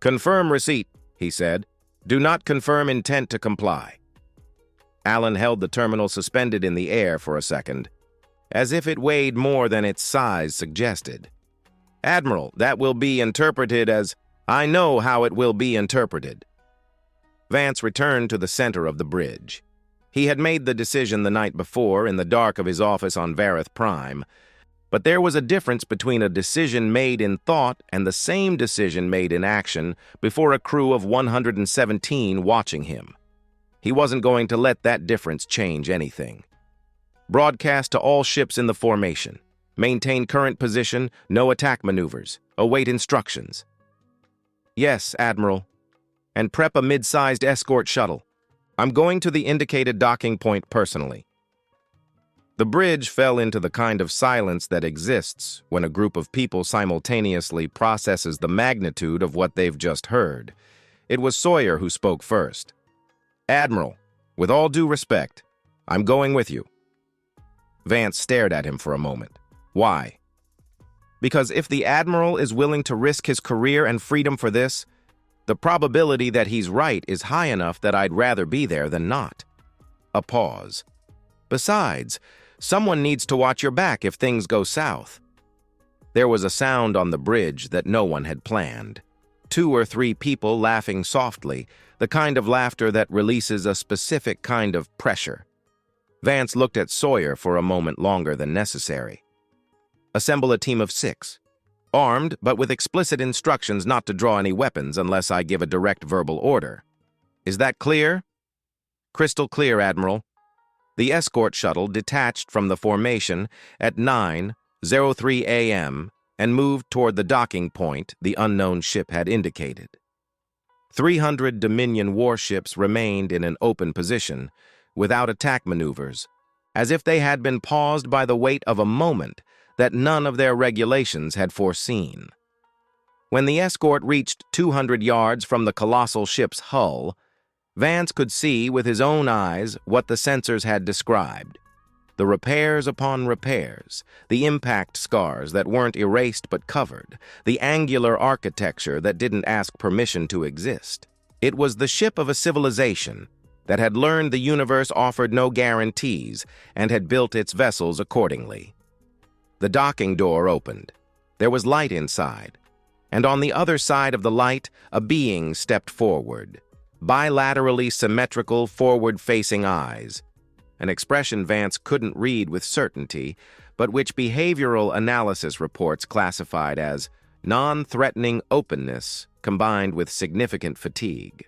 Confirm receipt, he said. Do not confirm intent to comply. Alan held the terminal suspended in the air for a second, as if it weighed more than its size suggested. Admiral, that will be interpreted as, I know how it will be interpreted. Vance returned to the center of the bridge. He had made the decision the night before in the dark of his office on Vareth Prime, but there was a difference between a decision made in thought and the same decision made in action before a crew of 117 watching him. He wasn't going to let that difference change anything. Broadcast to all ships in the formation. Maintain current position, no attack maneuvers. Await instructions. Yes, Admiral. And prep a mid-sized escort shuttle. I'm going to the indicated docking point personally. The bridge fell into the kind of silence that exists when a group of people simultaneously processes the magnitude of what they've just heard. It was Sawyer who spoke first. Admiral, with all due respect, I'm going with you. Vance stared at him for a moment. Why? Because if the Admiral is willing to risk his career and freedom for this, the probability that he's right is high enough that I'd rather be there than not. A pause. Besides, someone needs to watch your back if things go south. There was a sound on the bridge that no one had planned. 2 or 3 people laughing softly, the kind of laughter that releases a specific kind of pressure. Vance looked at Sawyer for a moment longer than necessary. Assemble a team of 6. Armed, but with explicit instructions not to draw any weapons unless I give a direct verbal order. Is that clear? Crystal clear, Admiral. The escort shuttle detached from the formation at 9:03 a.m. and moved toward the docking point the unknown ship had indicated. 300 Dominion warships remained in an open position, without attack maneuvers, as if they had been paused by the weight of a moment that none of their regulations had foreseen. When the escort reached 200 yards from the colossal ship's hull, Vance could see with his own eyes what the sensors had described. The repairs upon repairs, the impact scars that weren't erased but covered, the angular architecture that didn't ask permission to exist. It was the ship of a civilization that had learned the universe offered no guarantees and had built its vessels accordingly. The docking door opened. There was light inside, and on the other side of the light, a being stepped forward. Bilaterally symmetrical, forward-facing eyes, an expression Vance couldn't read with certainty, but which behavioral analysis reports classified as non-threatening openness combined with significant fatigue.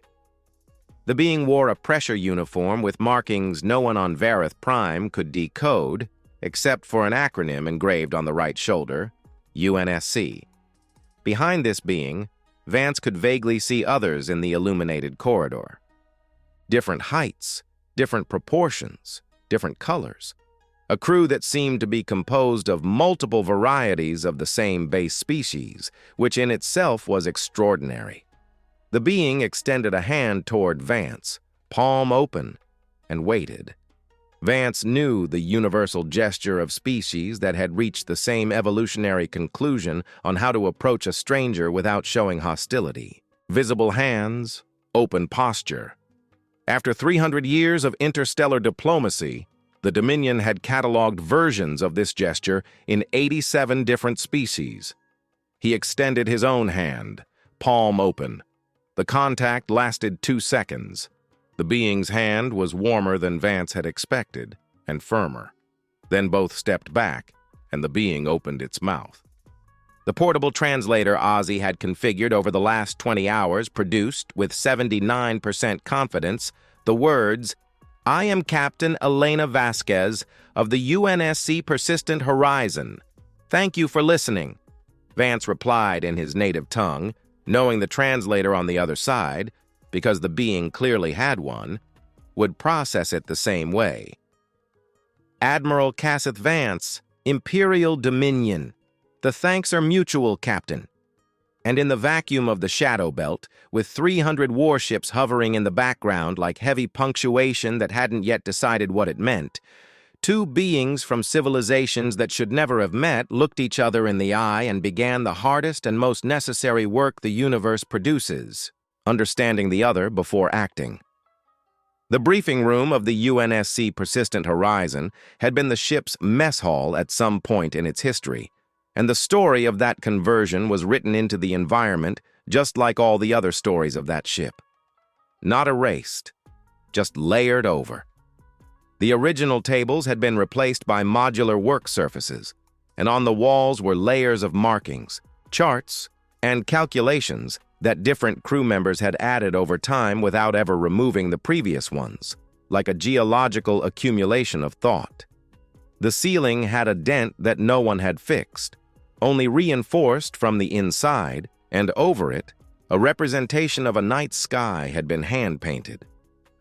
The being wore a pressure uniform with markings no one on Vareth Prime could decode, except for an acronym engraved on the right shoulder, UNSC. Behind this being, Vance could vaguely see others in the illuminated corridor. Different heights, different proportions, different colors. A crew that seemed to be composed of multiple varieties of the same base species, which in itself was extraordinary. The being extended a hand toward Vance, palm open, and waited. Vance knew the universal gesture of species that had reached the same evolutionary conclusion on how to approach a stranger without showing hostility. Visible hands, open posture. After 300 years of interstellar diplomacy, the Dominion had cataloged versions of this gesture in 87 different species. He extended his own hand, palm open. The contact lasted 2 seconds. The being's hand was warmer than Vance had expected, and firmer. Then both stepped back, and the being opened its mouth. The portable translator Ozzy had configured over the last 20 hours produced, with 79% confidence, the words, "I am Captain Elena Vasquez of the UNSC Persistent Horizon. Thank you for listening." Vance replied in his native tongue, knowing the translator on the other side, because the being clearly had one, would process it the same way. Admiral Casseth Vance, Imperial Dominion. The thanks are mutual, Captain. And in the vacuum of the shadow belt, with 300 warships hovering in the background like heavy punctuation that hadn't yet decided what it meant, two beings from civilizations that should never have met looked each other in the eye and began the hardest and most necessary work the universe produces, understanding the other before acting. The briefing room of the UNSC Persistent Horizon had been the ship's mess hall at some point in its history, and the story of that conversion was written into the environment just like all the other stories of that ship. Not erased, just layered over. The original tables had been replaced by modular work surfaces, and on the walls were layers of markings, charts, and calculations that different crew members had added over time without ever removing the previous ones, like a geological accumulation of thought. The ceiling had a dent that no one had fixed, only reinforced from the inside, and over it, a representation of a night sky had been hand-painted,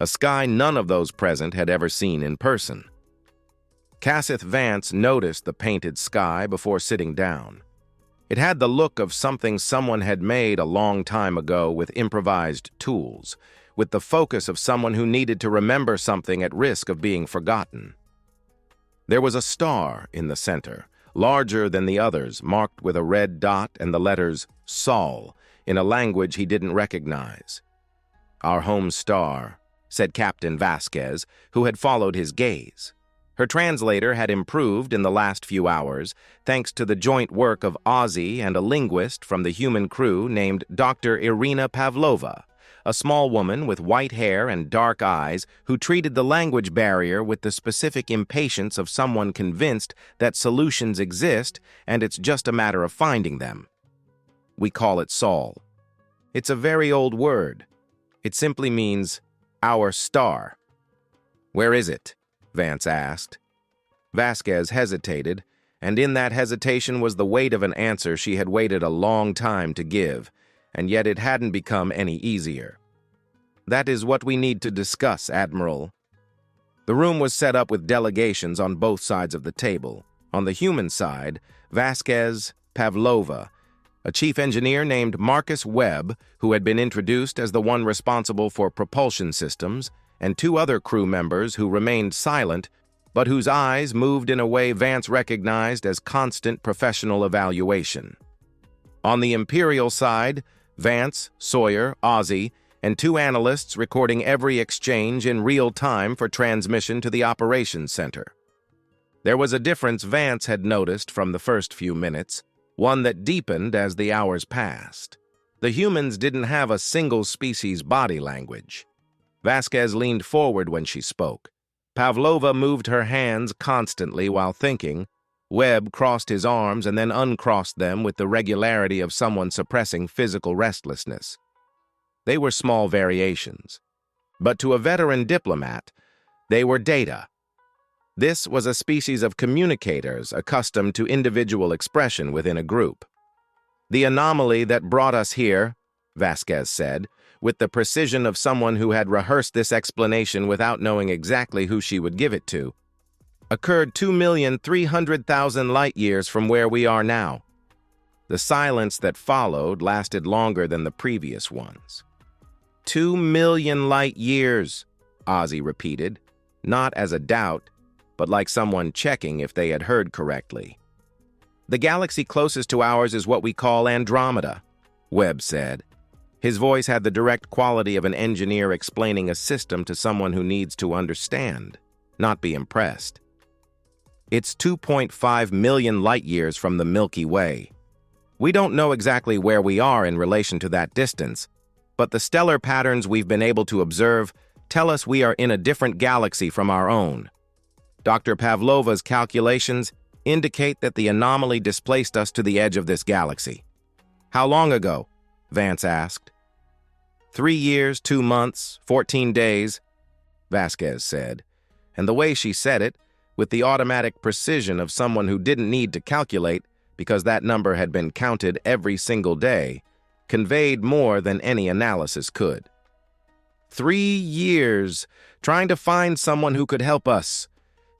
a sky none of those present had ever seen in person. Casseth Vance noticed the painted sky before sitting down. It had the look of something someone had made a long time ago with improvised tools, with the focus of someone who needed to remember something at risk of being forgotten. There was a star in the center, larger than the others, marked with a red dot and the letters Sol in a language he didn't recognize. "Our home star," said Captain Vasquez, who had followed his gaze. Her translator had improved in the last few hours, thanks to the joint work of Ozzy and a linguist from the human crew named Dr. Irina Pavlova, a small woman with white hair and dark eyes who treated the language barrier with the specific impatience of someone convinced that solutions exist and it's just a matter of finding them. We call it Sol. It's a very old word. It simply means our star. "Where is it?" Vance asked. Vasquez hesitated, and in that hesitation was the weight of an answer she had waited a long time to give, and yet it hadn't become any easier. "That is what we need to discuss, Admiral." The room was set up with delegations on both sides of the table. On the human side, Vasquez, Pavlova, a chief engineer named Marcus Webb, who had been introduced as the one responsible for propulsion systems, and two other crew members who remained silent, but whose eyes moved in a way Vance recognized as constant professional evaluation. On the Imperial side, Vance, Sawyer, Ozzy, and two analysts recording every exchange in real time for transmission to the operations center. There was a difference Vance had noticed from the first few minutes, one that deepened as the hours passed. The humans didn't have a single species body language. Vasquez leaned forward when she spoke. Pavlova moved her hands constantly while thinking. Webb crossed his arms and then uncrossed them with the regularity of someone suppressing physical restlessness. They were small variations, but to a veteran diplomat, they were data. This was a species of communicators accustomed to individual expression within a group. "The anomaly that brought us here," Vasquez said, with the precision of someone who had rehearsed this explanation without knowing exactly who she would give it to, "occurred 2,300,000 light-years from where we are now." The silence that followed lasted longer than the previous ones. 2,000,000 light-years, Ozzy repeated, not as a doubt, but like someone checking if they had heard correctly. "The galaxy closest to ours is what we call Andromeda," Webb said. His voice had the direct quality of an engineer explaining a system to someone who needs to understand, not be impressed. "It's 2.5 million light-years from the Milky Way. We don't know exactly where we are in relation to that distance, but the stellar patterns we've been able to observe tell us we are in a different galaxy from our own. Dr. Pavlova's calculations indicate that the anomaly displaced us to the edge of this galaxy." "How long ago?" Vance asked. 3 years, 2 months, 14 days, Vasquez said, and the way she said it, with the automatic precision of someone who didn't need to calculate because that number had been counted every single day, conveyed more than any analysis could. 3 years, trying to find someone who could help us.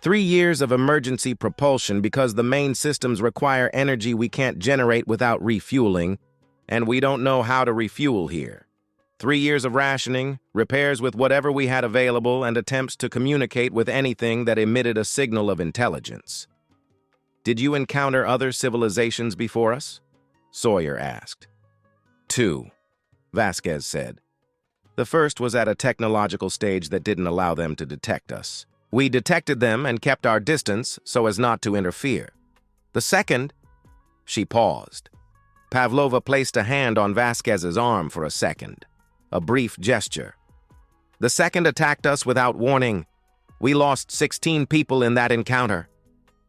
3 years of emergency propulsion because the main systems require energy we can't generate without refueling, and we don't know how to refuel here. 3 years of rationing, repairs with whatever we had available, and attempts to communicate with anything that emitted a signal of intelligence. Did you encounter other civilizations before us? Sawyer asked. 2, Vasquez said. The first was at a technological stage that didn't allow them to detect us. We detected them and kept our distance so as not to interfere. The second, she paused. Pavlova placed a hand on Vasquez's arm for a second, a brief gesture. The second attacked us without warning. We lost 16 people in that encounter.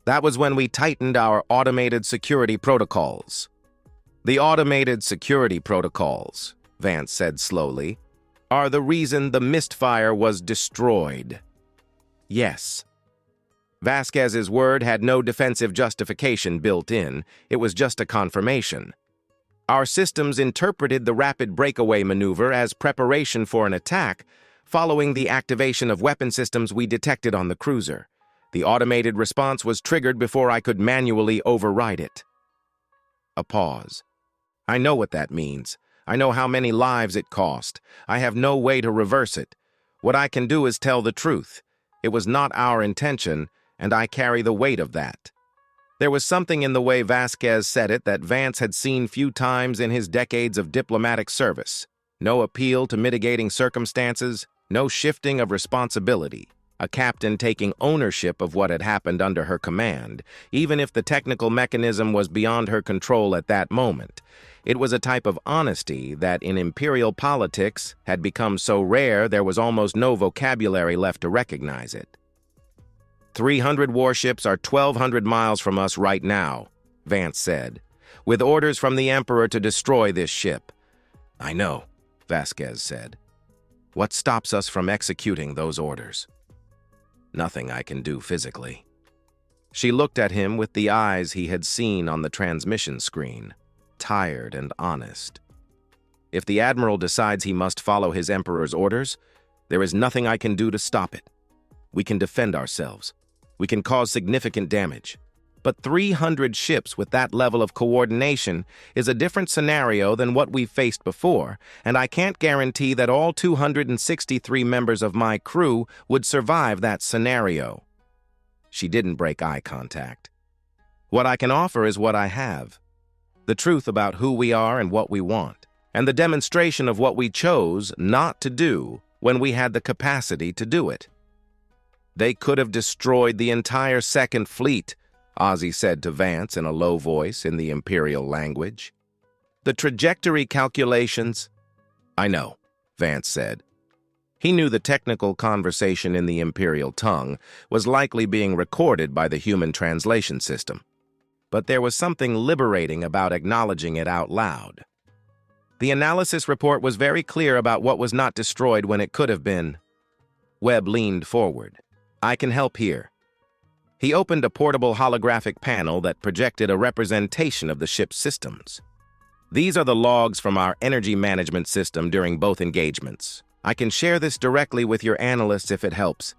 That was when we tightened our automated security protocols. The automated security protocols, Vance said slowly, are the reason the Mistfire was destroyed. Yes. Vasquez's word had no defensive justification built in. It was just a confirmation. Our systems interpreted the rapid breakaway maneuver as preparation for an attack, following the activation of weapon systems we detected on the cruiser. The automated response was triggered before I could manually override it. A pause. I know what that means. I know how many lives it cost. I have no way to reverse it. What I can do is tell the truth. It was not our intention, and I carry the weight of that. There was something in the way Vasquez said it that Vance had seen few times in his decades of diplomatic service. No appeal to mitigating circumstances, no shifting of responsibility. A captain taking ownership of what had happened under her command, even if the technical mechanism was beyond her control at that moment. It was a type of honesty that in imperial politics had become so rare there was almost no vocabulary left to recognize it. 300 warships are 1,200 miles from us right now, Vance said, with orders from the Emperor to destroy this ship. I know, Vasquez said. What stops us from executing those orders? Nothing I can do physically. She looked at him with the eyes he had seen on the transmission screen, tired and honest. If the Admiral decides he must follow his Emperor's orders, there is nothing I can do to stop it. We can defend ourselves. We can cause significant damage. But 300 ships with that level of coordination is a different scenario than what we've faced before, and I can't guarantee that all 263 members of my crew would survive that scenario. She didn't break eye contact. What I can offer is what I have. The truth about who we are and what we want, and the demonstration of what we chose not to do when we had the capacity to do it. They could have destroyed the entire Second Fleet, Ozzy said to Vance in a low voice in the Imperial language. The trajectory calculations... I know, Vance said. He knew the technical conversation in the Imperial tongue was likely being recorded by the human translation system. But there was something liberating about acknowledging it out loud. The analysis report was very clear about what was not destroyed when it could have been. Webb leaned forward. I can help here. He opened a portable holographic panel that projected a representation of the ship's systems. These are the logs from our energy management system during both engagements. I can share this directly with your analysts if it helps.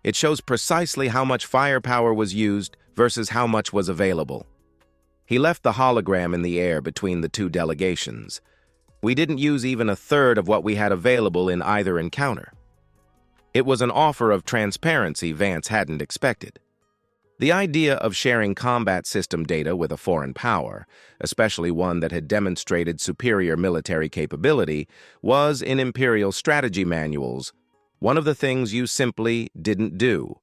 It shows precisely how much firepower was used versus how much was available. He left the hologram in the air between the two delegations. We didn't use even a third of what we had available in either encounter. It was an offer of transparency Vance hadn't expected. The idea of sharing combat system data with a foreign power, especially one that had demonstrated superior military capability, was, in Imperial strategy manuals, one of the things you simply didn't do.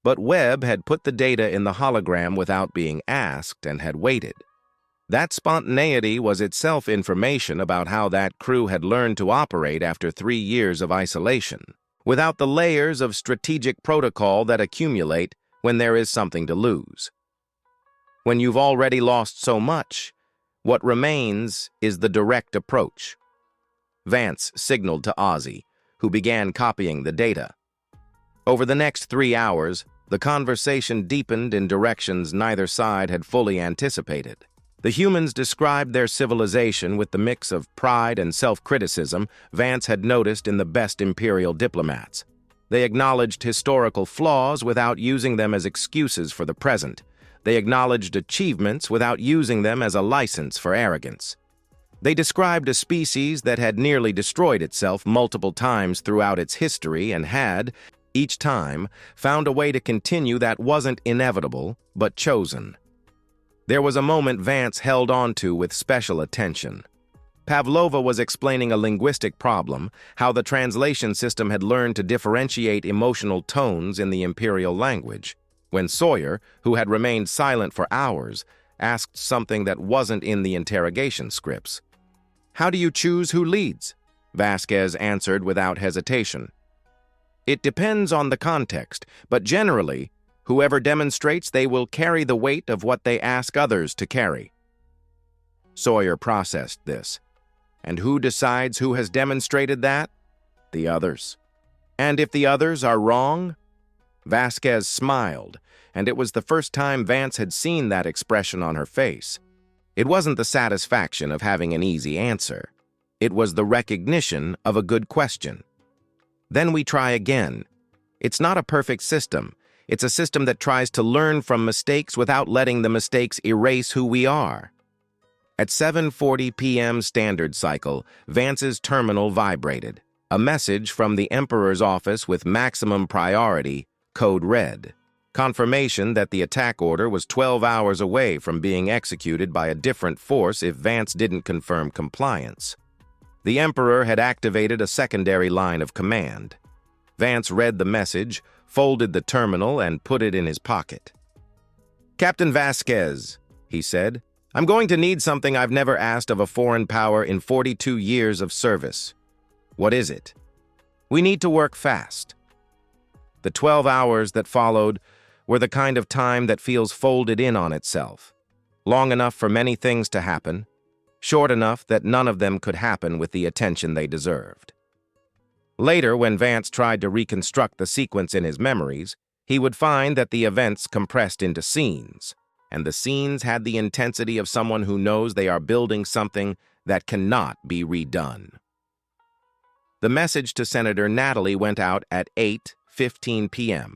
But Webb had put the data in the hologram without being asked and had waited. That spontaneity was itself information about how that crew had learned to operate after 3 years of isolation, without the layers of strategic protocol that accumulate when there is something to lose. When you've already lost so much, what remains is the direct approach. Vance signaled to Ozzy, who began copying the data. Over the next 3 hours, the conversation deepened in directions neither side had fully anticipated. The humans described their civilization with the mix of pride and self-criticism Vance had noticed in the best Imperial diplomats. They acknowledged historical flaws without using them as excuses for the present. They acknowledged achievements without using them as a license for arrogance. They described a species that had nearly destroyed itself multiple times throughout its history and had, each time, found a way to continue that wasn't inevitable, but chosen. There was a moment Vance held on to with special attention. Pavlova was explaining a linguistic problem, how the translation system had learned to differentiate emotional tones in the imperial language, when Sawyer, who had remained silent for hours, asked something that wasn't in the interrogation scripts. "How do you choose who leads?" Vasquez answered without hesitation. "It depends on the context, but generally, whoever demonstrates they will carry the weight of what they ask others to carry." Sawyer processed this. And who decides who has demonstrated that? The others. And if the others are wrong? Vasquez smiled, and it was the first time Vance had seen that expression on her face. It wasn't the satisfaction of having an easy answer. It was the recognition of a good question. Then we try again. It's not a perfect system. It's a system that tries to learn from mistakes without letting the mistakes erase who we are. At 7:40 p.m. Standard Cycle, Vance's terminal vibrated. A message from the Emperor's office with maximum priority, code red. Confirmation that the attack order was 12 hours away from being executed by a different force if Vance didn't confirm compliance. The Emperor had activated a secondary line of command. Vance read the message, folded the terminal, and put it in his pocket. "Captain Vasquez," he said, "I'm going to need something I've never asked of a foreign power in 42 years of service." "What is it?" "We need to work fast." The 12 hours that followed were the kind of time that feels folded in on itself. Long enough for many things to happen, short enough that none of them could happen with the attention they deserved. Later, when Vance tried to reconstruct the sequence in his memories, he would find that the events compressed into scenes, and the scenes had the intensity of someone who knows they are building something that cannot be redone. The message to Senator Natalie went out at 8:15 p.m.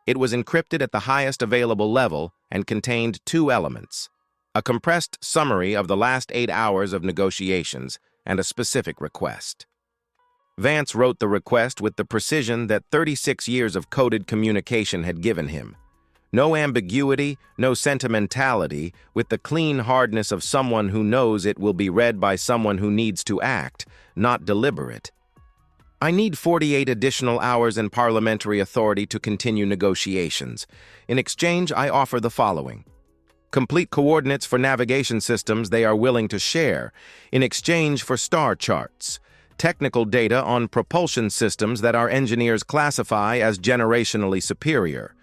It was encrypted at the highest available level and contained two elements: a compressed summary of the last 8 hours of negotiations and a specific request. Vance wrote the request with the precision that 36 years of coded communication had given him. No ambiguity, no sentimentality, with the clean hardness of someone who knows it will be read by someone who needs to act, not deliberate. "I need 48 additional hours in parliamentary authority to continue negotiations. In exchange, I offer the following: complete coordinates for navigation systems they are willing to share, in exchange for star charts, technical data on propulsion systems that our engineers classify as generationally superior,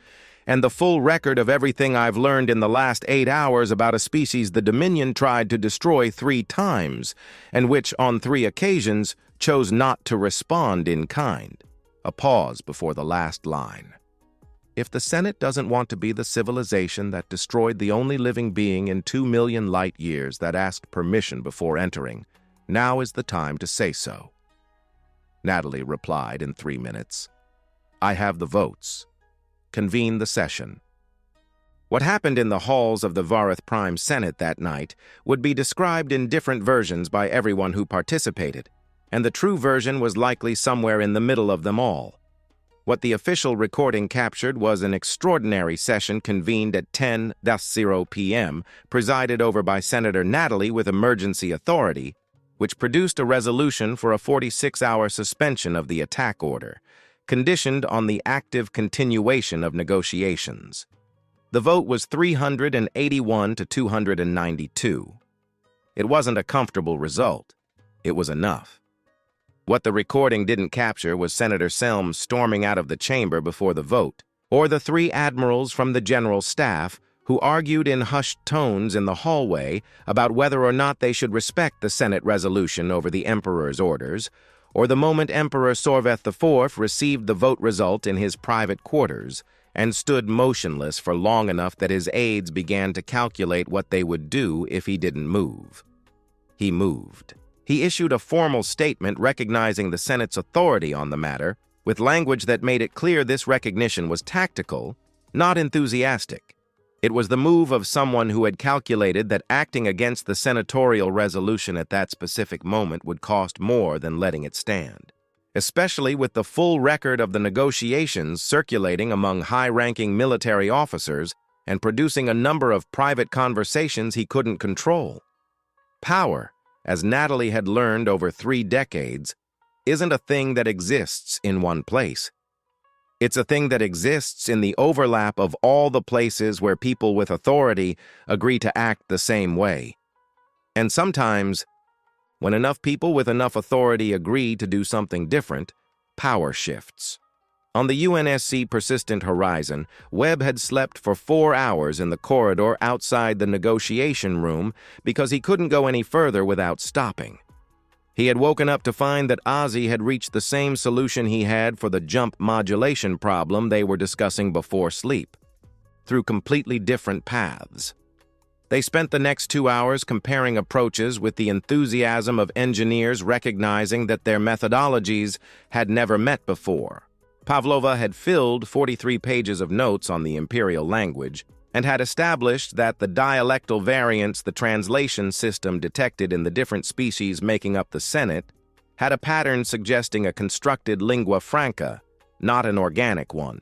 and the full record of everything I've learned in the last 8 hours about a species the Dominion tried to destroy 3 times, and which, on 3 occasions, chose not to respond in kind." A pause before the last line. "If the Senate doesn't want to be the civilization that destroyed the only living being in 2 million light years that asked permission before entering, now is the time to say so." Natalie replied in 3 minutes. "I have the votes. Convene the session." What happened in the halls of the Vareth Prime Senate that night would be described in different versions by everyone who participated, and the true version was likely somewhere in the middle of them all. What the official recording captured was an extraordinary session convened at 10:00 p.m., presided over by Senator Natalie with emergency authority, which produced a resolution for a 46-hour suspension of the attack order, conditioned on the active continuation of negotiations. The vote was 381 to 292. It wasn't a comfortable result. It was enough. What the recording didn't capture was Senator Selms storming out of the chamber before the vote, or the 3 admirals from the general staff who argued in hushed tones in the hallway about whether or not they should respect the Senate resolution over the Emperor's orders, or the moment Emperor Sorveth IV received the vote result in his private quarters and stood motionless for long enough that his aides began to calculate what they would do if he didn't move. He moved. He issued a formal statement recognizing the Senate's authority on the matter, with language that made it clear this recognition was tactical, not enthusiastic. It was the move of someone who had calculated that acting against the senatorial resolution at that specific moment would cost more than letting it stand, especially with the full record of the negotiations circulating among high-ranking military officers and producing a number of private conversations he couldn't control. Power, as Natalie had learned over 3 decades, isn't a thing that exists in one place. It's a thing that exists in the overlap of all the places where people with authority agree to act the same way. And sometimes, when enough people with enough authority agree to do something different, power shifts. On the UNSC Persistent Horizon, Webb had slept for 4 hours in the corridor outside the negotiation room because he couldn't go any further without stopping. He had woken up to find that Ozzy had reached the same solution he had for the jump modulation problem they were discussing before sleep, through completely different paths. They spent the next 2 hours comparing approaches with the enthusiasm of engineers recognizing that their methodologies had never met before. Pavlova had filled 43 pages of notes on the imperial language and had established that the dialectal variants the translation system detected in the different species making up the Senate had a pattern suggesting a constructed lingua franca, not an organic one.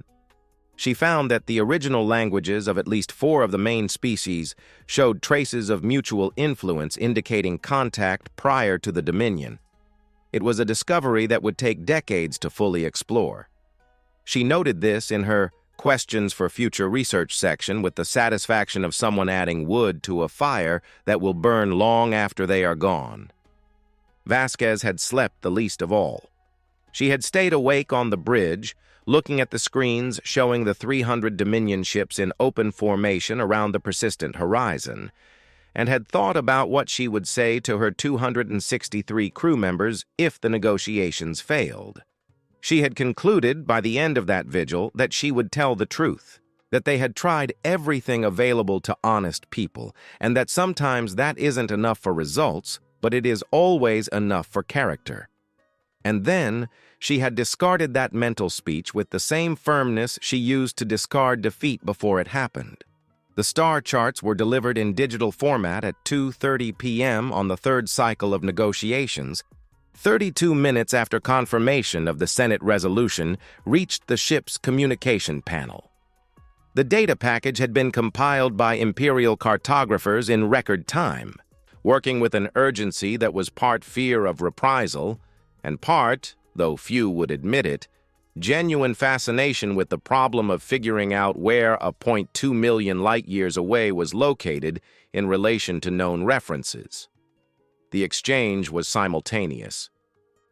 She found that the original languages of at least 4 of the main species showed traces of mutual influence indicating contact prior to the Dominion. It was a discovery that would take decades to fully explore. She noted this in her Questions for Future Research section with the satisfaction of someone adding wood to a fire that will burn long after they are gone. Vasquez had slept the least of all. She had stayed awake on the bridge, looking at the screens showing the 300 Dominion ships in open formation around the persistent horizon, and had thought about what she would say to her 263 crew members if the negotiations failed. She had concluded by the end of that vigil that she would tell the truth, that they had tried everything available to honest people, and that sometimes that isn't enough for results, but it is always enough for character. And then she had discarded that mental speech with the same firmness she used to discard defeat before it happened. The star charts were delivered in digital format at 2:30 p.m. on the 3rd cycle of negotiations, 32 minutes after confirmation of the Senate resolution reached the ship's communication panel. The data package had been compiled by Imperial cartographers in record time, working with an urgency that was part fear of reprisal and part, though few would admit it, genuine fascination with the problem of figuring out where a 0.2 million light-years away was located in relation to known references. The exchange was simultaneous.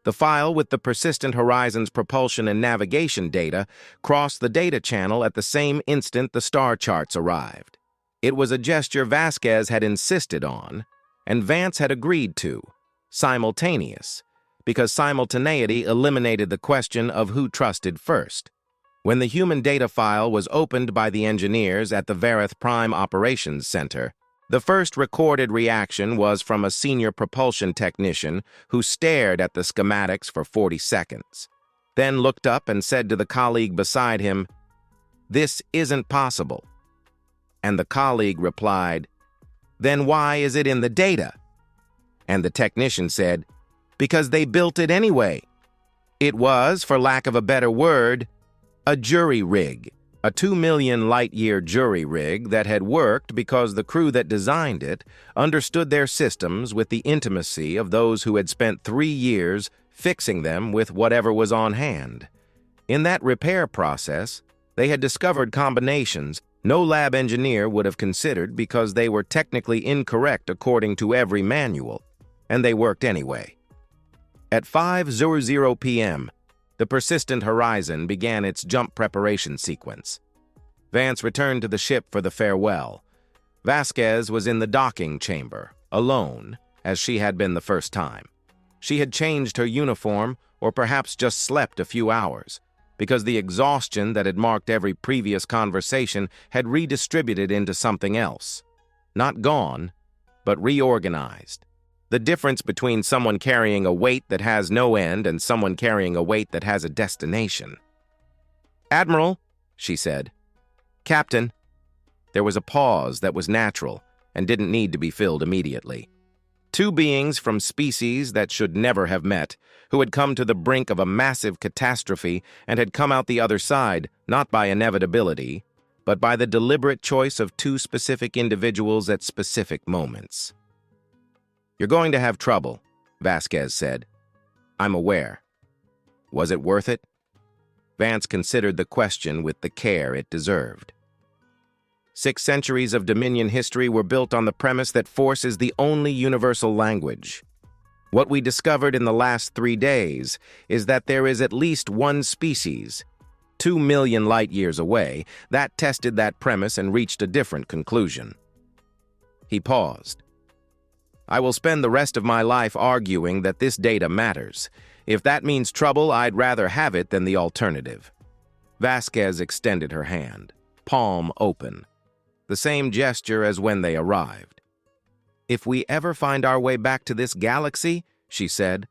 The file with the Persistent Horizon's propulsion and navigation data crossed the data channel at the same instant the star charts arrived. It was a gesture Vasquez had insisted on, and Vance had agreed to, simultaneous, because simultaneity eliminated the question of who trusted first. When the human data file was opened by the engineers at the Vareth Prime Operations Center, the first recorded reaction was from a senior propulsion technician who stared at the schematics for 40 seconds, then looked up and said to the colleague beside him, "This isn't possible." And the colleague replied, "Then why is it in the data?" And the technician said, "Because they built it anyway." It was, for lack of a better word, a jury rig. A 2 million light-year jury rig that had worked because the crew that designed it understood their systems with the intimacy of those who had spent 3 years fixing them with whatever was on hand. In that repair process, they had discovered combinations no lab engineer would have considered because they were technically incorrect according to every manual, and they worked anyway. At 5:00 p.m., the Persistent Horizon began its jump preparation sequence. Vance returned to the ship for the farewell. Vasquez was in the docking chamber, alone, as she had been the first time. She had changed her uniform, or perhaps just slept a few hours, because the exhaustion that had marked every previous conversation had redistributed into something else. Not gone, but reorganized. The difference between someone carrying a weight that has no end and someone carrying a weight that has a destination. "Admiral," she said. "Captain." There was a pause that was natural and didn't need to be filled immediately. Two beings from species that should never have met, who had come to the brink of a massive catastrophe and had come out the other side, not by inevitability, but by the deliberate choice of two specific individuals at specific moments. "You're going to have trouble," Vasquez said. "I'm aware." Was it worth it? Vance considered the question with the care it deserved. 6 centuries of Dominion history were built on the premise that force is the only universal language. What we discovered in the last 3 days is that there is at least one species, 2 million light-years away, that tested that premise and reached a different conclusion. He paused. "I will spend the rest of my life arguing that this data matters. If that means trouble, I'd rather have it than the alternative." Vasquez extended her hand, palm open. The same gesture as when they arrived. "If we ever find our way back to this galaxy," she said,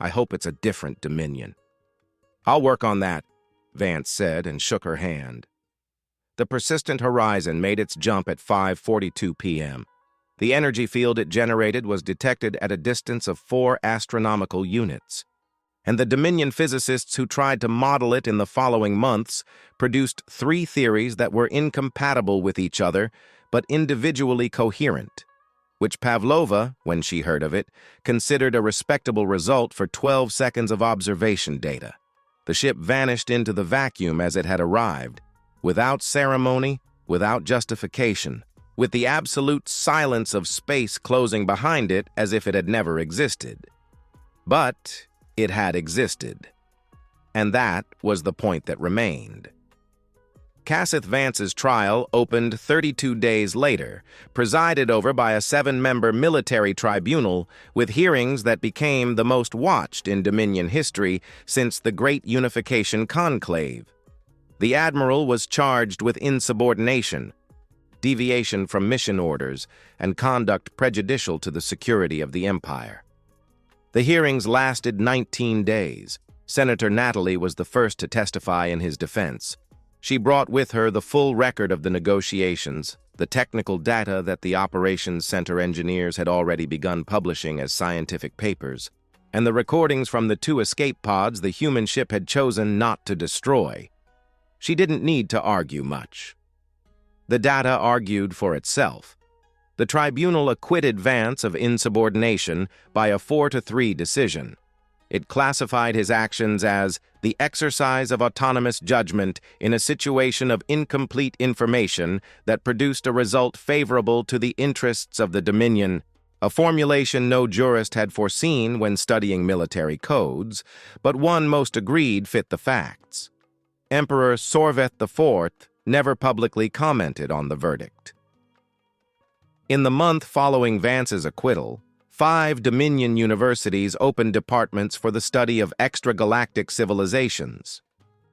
"I hope it's a different Dominion." "I'll work on that," Vance said and shook her hand. The persistent horizon made its jump at 5:42 p.m. The energy field it generated was detected at a distance of 4 astronomical units. And the Dominion physicists who tried to model it in the following months produced 3 theories that were incompatible with each other, but individually coherent, which Pavlova, when she heard of it, considered a respectable result for 12 seconds of observation data. The ship vanished into the vacuum as it had arrived, without ceremony, without justification, with the absolute silence of space closing behind it as if it had never existed. But it had existed. And that was the point that remained. Casseth Vance's trial opened 32 days later, presided over by a 7-member military tribunal with hearings that became the most watched in Dominion history since the Great Unification Conclave. The admiral was charged with insubordination, deviation from mission orders, and conduct prejudicial to the security of the Empire. The hearings lasted 19 days. Senator Natalie was the first to testify in his defense. She brought with her the full record of the negotiations, the technical data that the Operations Center engineers had already begun publishing as scientific papers, and the recordings from the 2 escape pods the human ship had chosen not to destroy. She didn't need to argue much. The data argued for itself. The tribunal acquitted Vance of insubordination by a 4-3 decision. It classified his actions as the exercise of autonomous judgment in a situation of incomplete information that produced a result favorable to the interests of the Dominion, a formulation no jurist had foreseen when studying military codes, but one most agreed fit the facts. Emperor Sorveth IV never publicly commented on the verdict. In the month following Vance's acquittal, 5 Dominion universities opened departments for the study of extragalactic civilizations.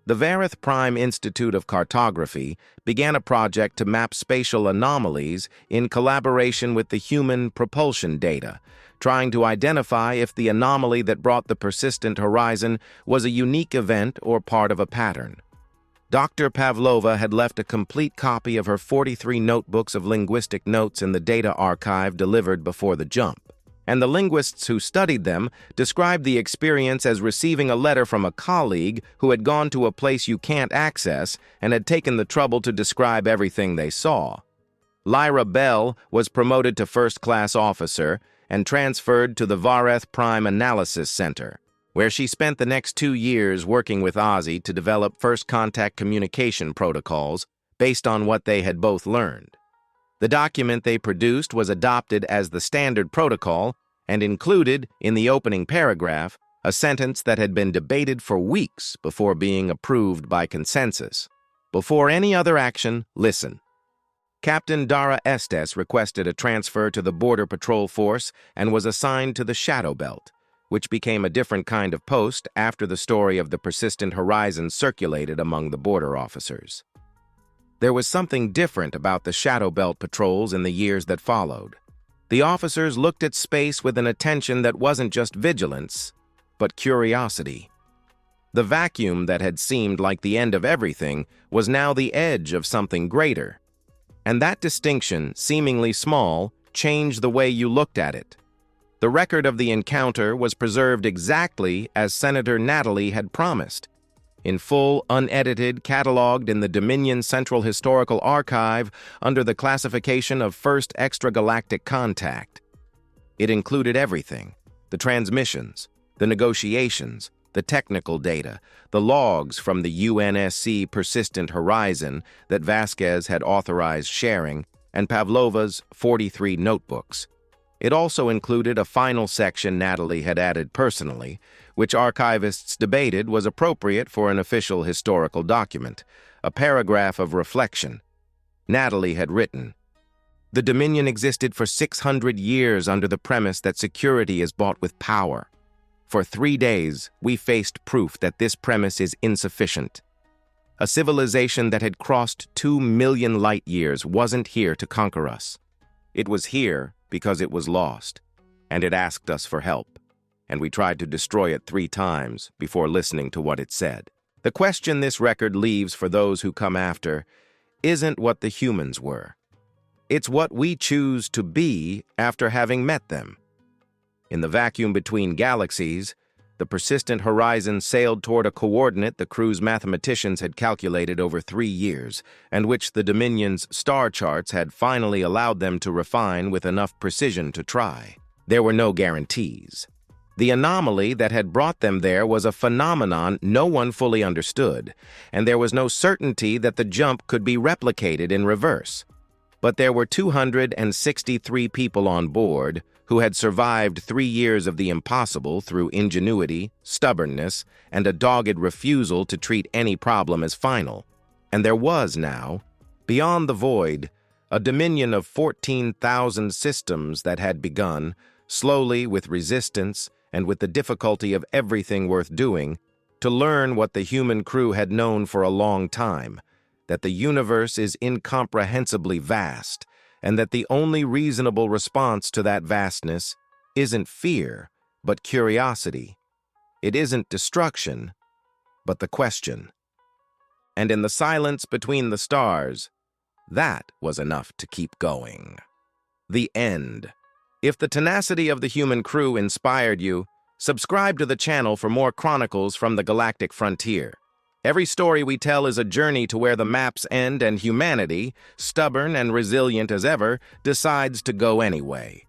The Vareth Prime Institute of Cartography began a project to map spatial anomalies in collaboration with the human propulsion data, trying to identify if the anomaly that brought the persistent horizon was a unique event or part of a pattern. Dr. Pavlova had left a complete copy of her 43 notebooks of linguistic notes in the data archive delivered before the jump, and the linguists who studied them described the experience as receiving a letter from a colleague who had gone to a place you can't access and had taken the trouble to describe everything they saw. Lyra Bell was promoted to first-class officer and transferred to the Vareth Prime Analysis Center, where she spent the next 2 years working with Ozzy to develop first-contact communication protocols based on what they had both learned. The document they produced was adopted as the standard protocol and included, in the opening paragraph, a sentence that had been debated for weeks before being approved by consensus. Before any other action, listen. Captain Dara Estes requested a transfer to the Border Patrol Force and was assigned to the Shadow Belt, which became a different kind of post after the story of the persistent horizon circulated among the border officers. There was something different about the Shadow Belt patrols in the years that followed. The officers looked at space with an attention that wasn't just vigilance, but curiosity. The vacuum that had seemed like the end of everything was now the edge of something greater. And that distinction, seemingly small, changed the way you looked at it. The record of the encounter was preserved exactly as Senator Natalie had promised, in full, unedited, cataloged in the Dominion Central Historical Archive under the classification of First Extragalactic Contact. It included everything: the transmissions, the negotiations, the technical data, the logs from the UNSC Persistent Horizon that Vasquez had authorized sharing, and Pavlova's 43 notebooks. It also included a final section Natalie had added personally, which archivists debated was appropriate for an official historical document, a paragraph of reflection. Natalie had written, "The Dominion existed for 600 years under the premise that security is bought with power. For 3 days, we faced proof that this premise is insufficient. A civilization that had crossed 2 million light years wasn't here to conquer us. It was here because it was lost, and it asked us for help, and we tried to destroy it 3 times before listening to what it said." The question this record leaves for those who come after isn't what the humans were. It's what we choose to be after having met them. In the vacuum between galaxies, the Persistent Horizon sailed toward a coordinate the crew's mathematicians had calculated over 3 years, and which the Dominion's star charts had finally allowed them to refine with enough precision to try. There were no guarantees. The anomaly that had brought them there was a phenomenon no one fully understood, and there was no certainty that the jump could be replicated in reverse. But there were 263 people on board who had survived 3 years of the impossible through ingenuity, stubbornness, and a dogged refusal to treat any problem as final. And there was now, beyond the void, a dominion of 14,000 systems that had begun, slowly with resistance and with the difficulty of everything worth doing, to learn what the human crew had known for a long time, that the universe is incomprehensibly vast, and that the only reasonable response to that vastness isn't fear, but curiosity. It isn't destruction, but the question. And in the silence between the stars, that was enough to keep going. The end. If the tenacity of the human crew inspired you, subscribe to the channel for more chronicles from the galactic frontier. Every story we tell is a journey to where the maps end and humanity, stubborn and resilient as ever, decides to go anyway.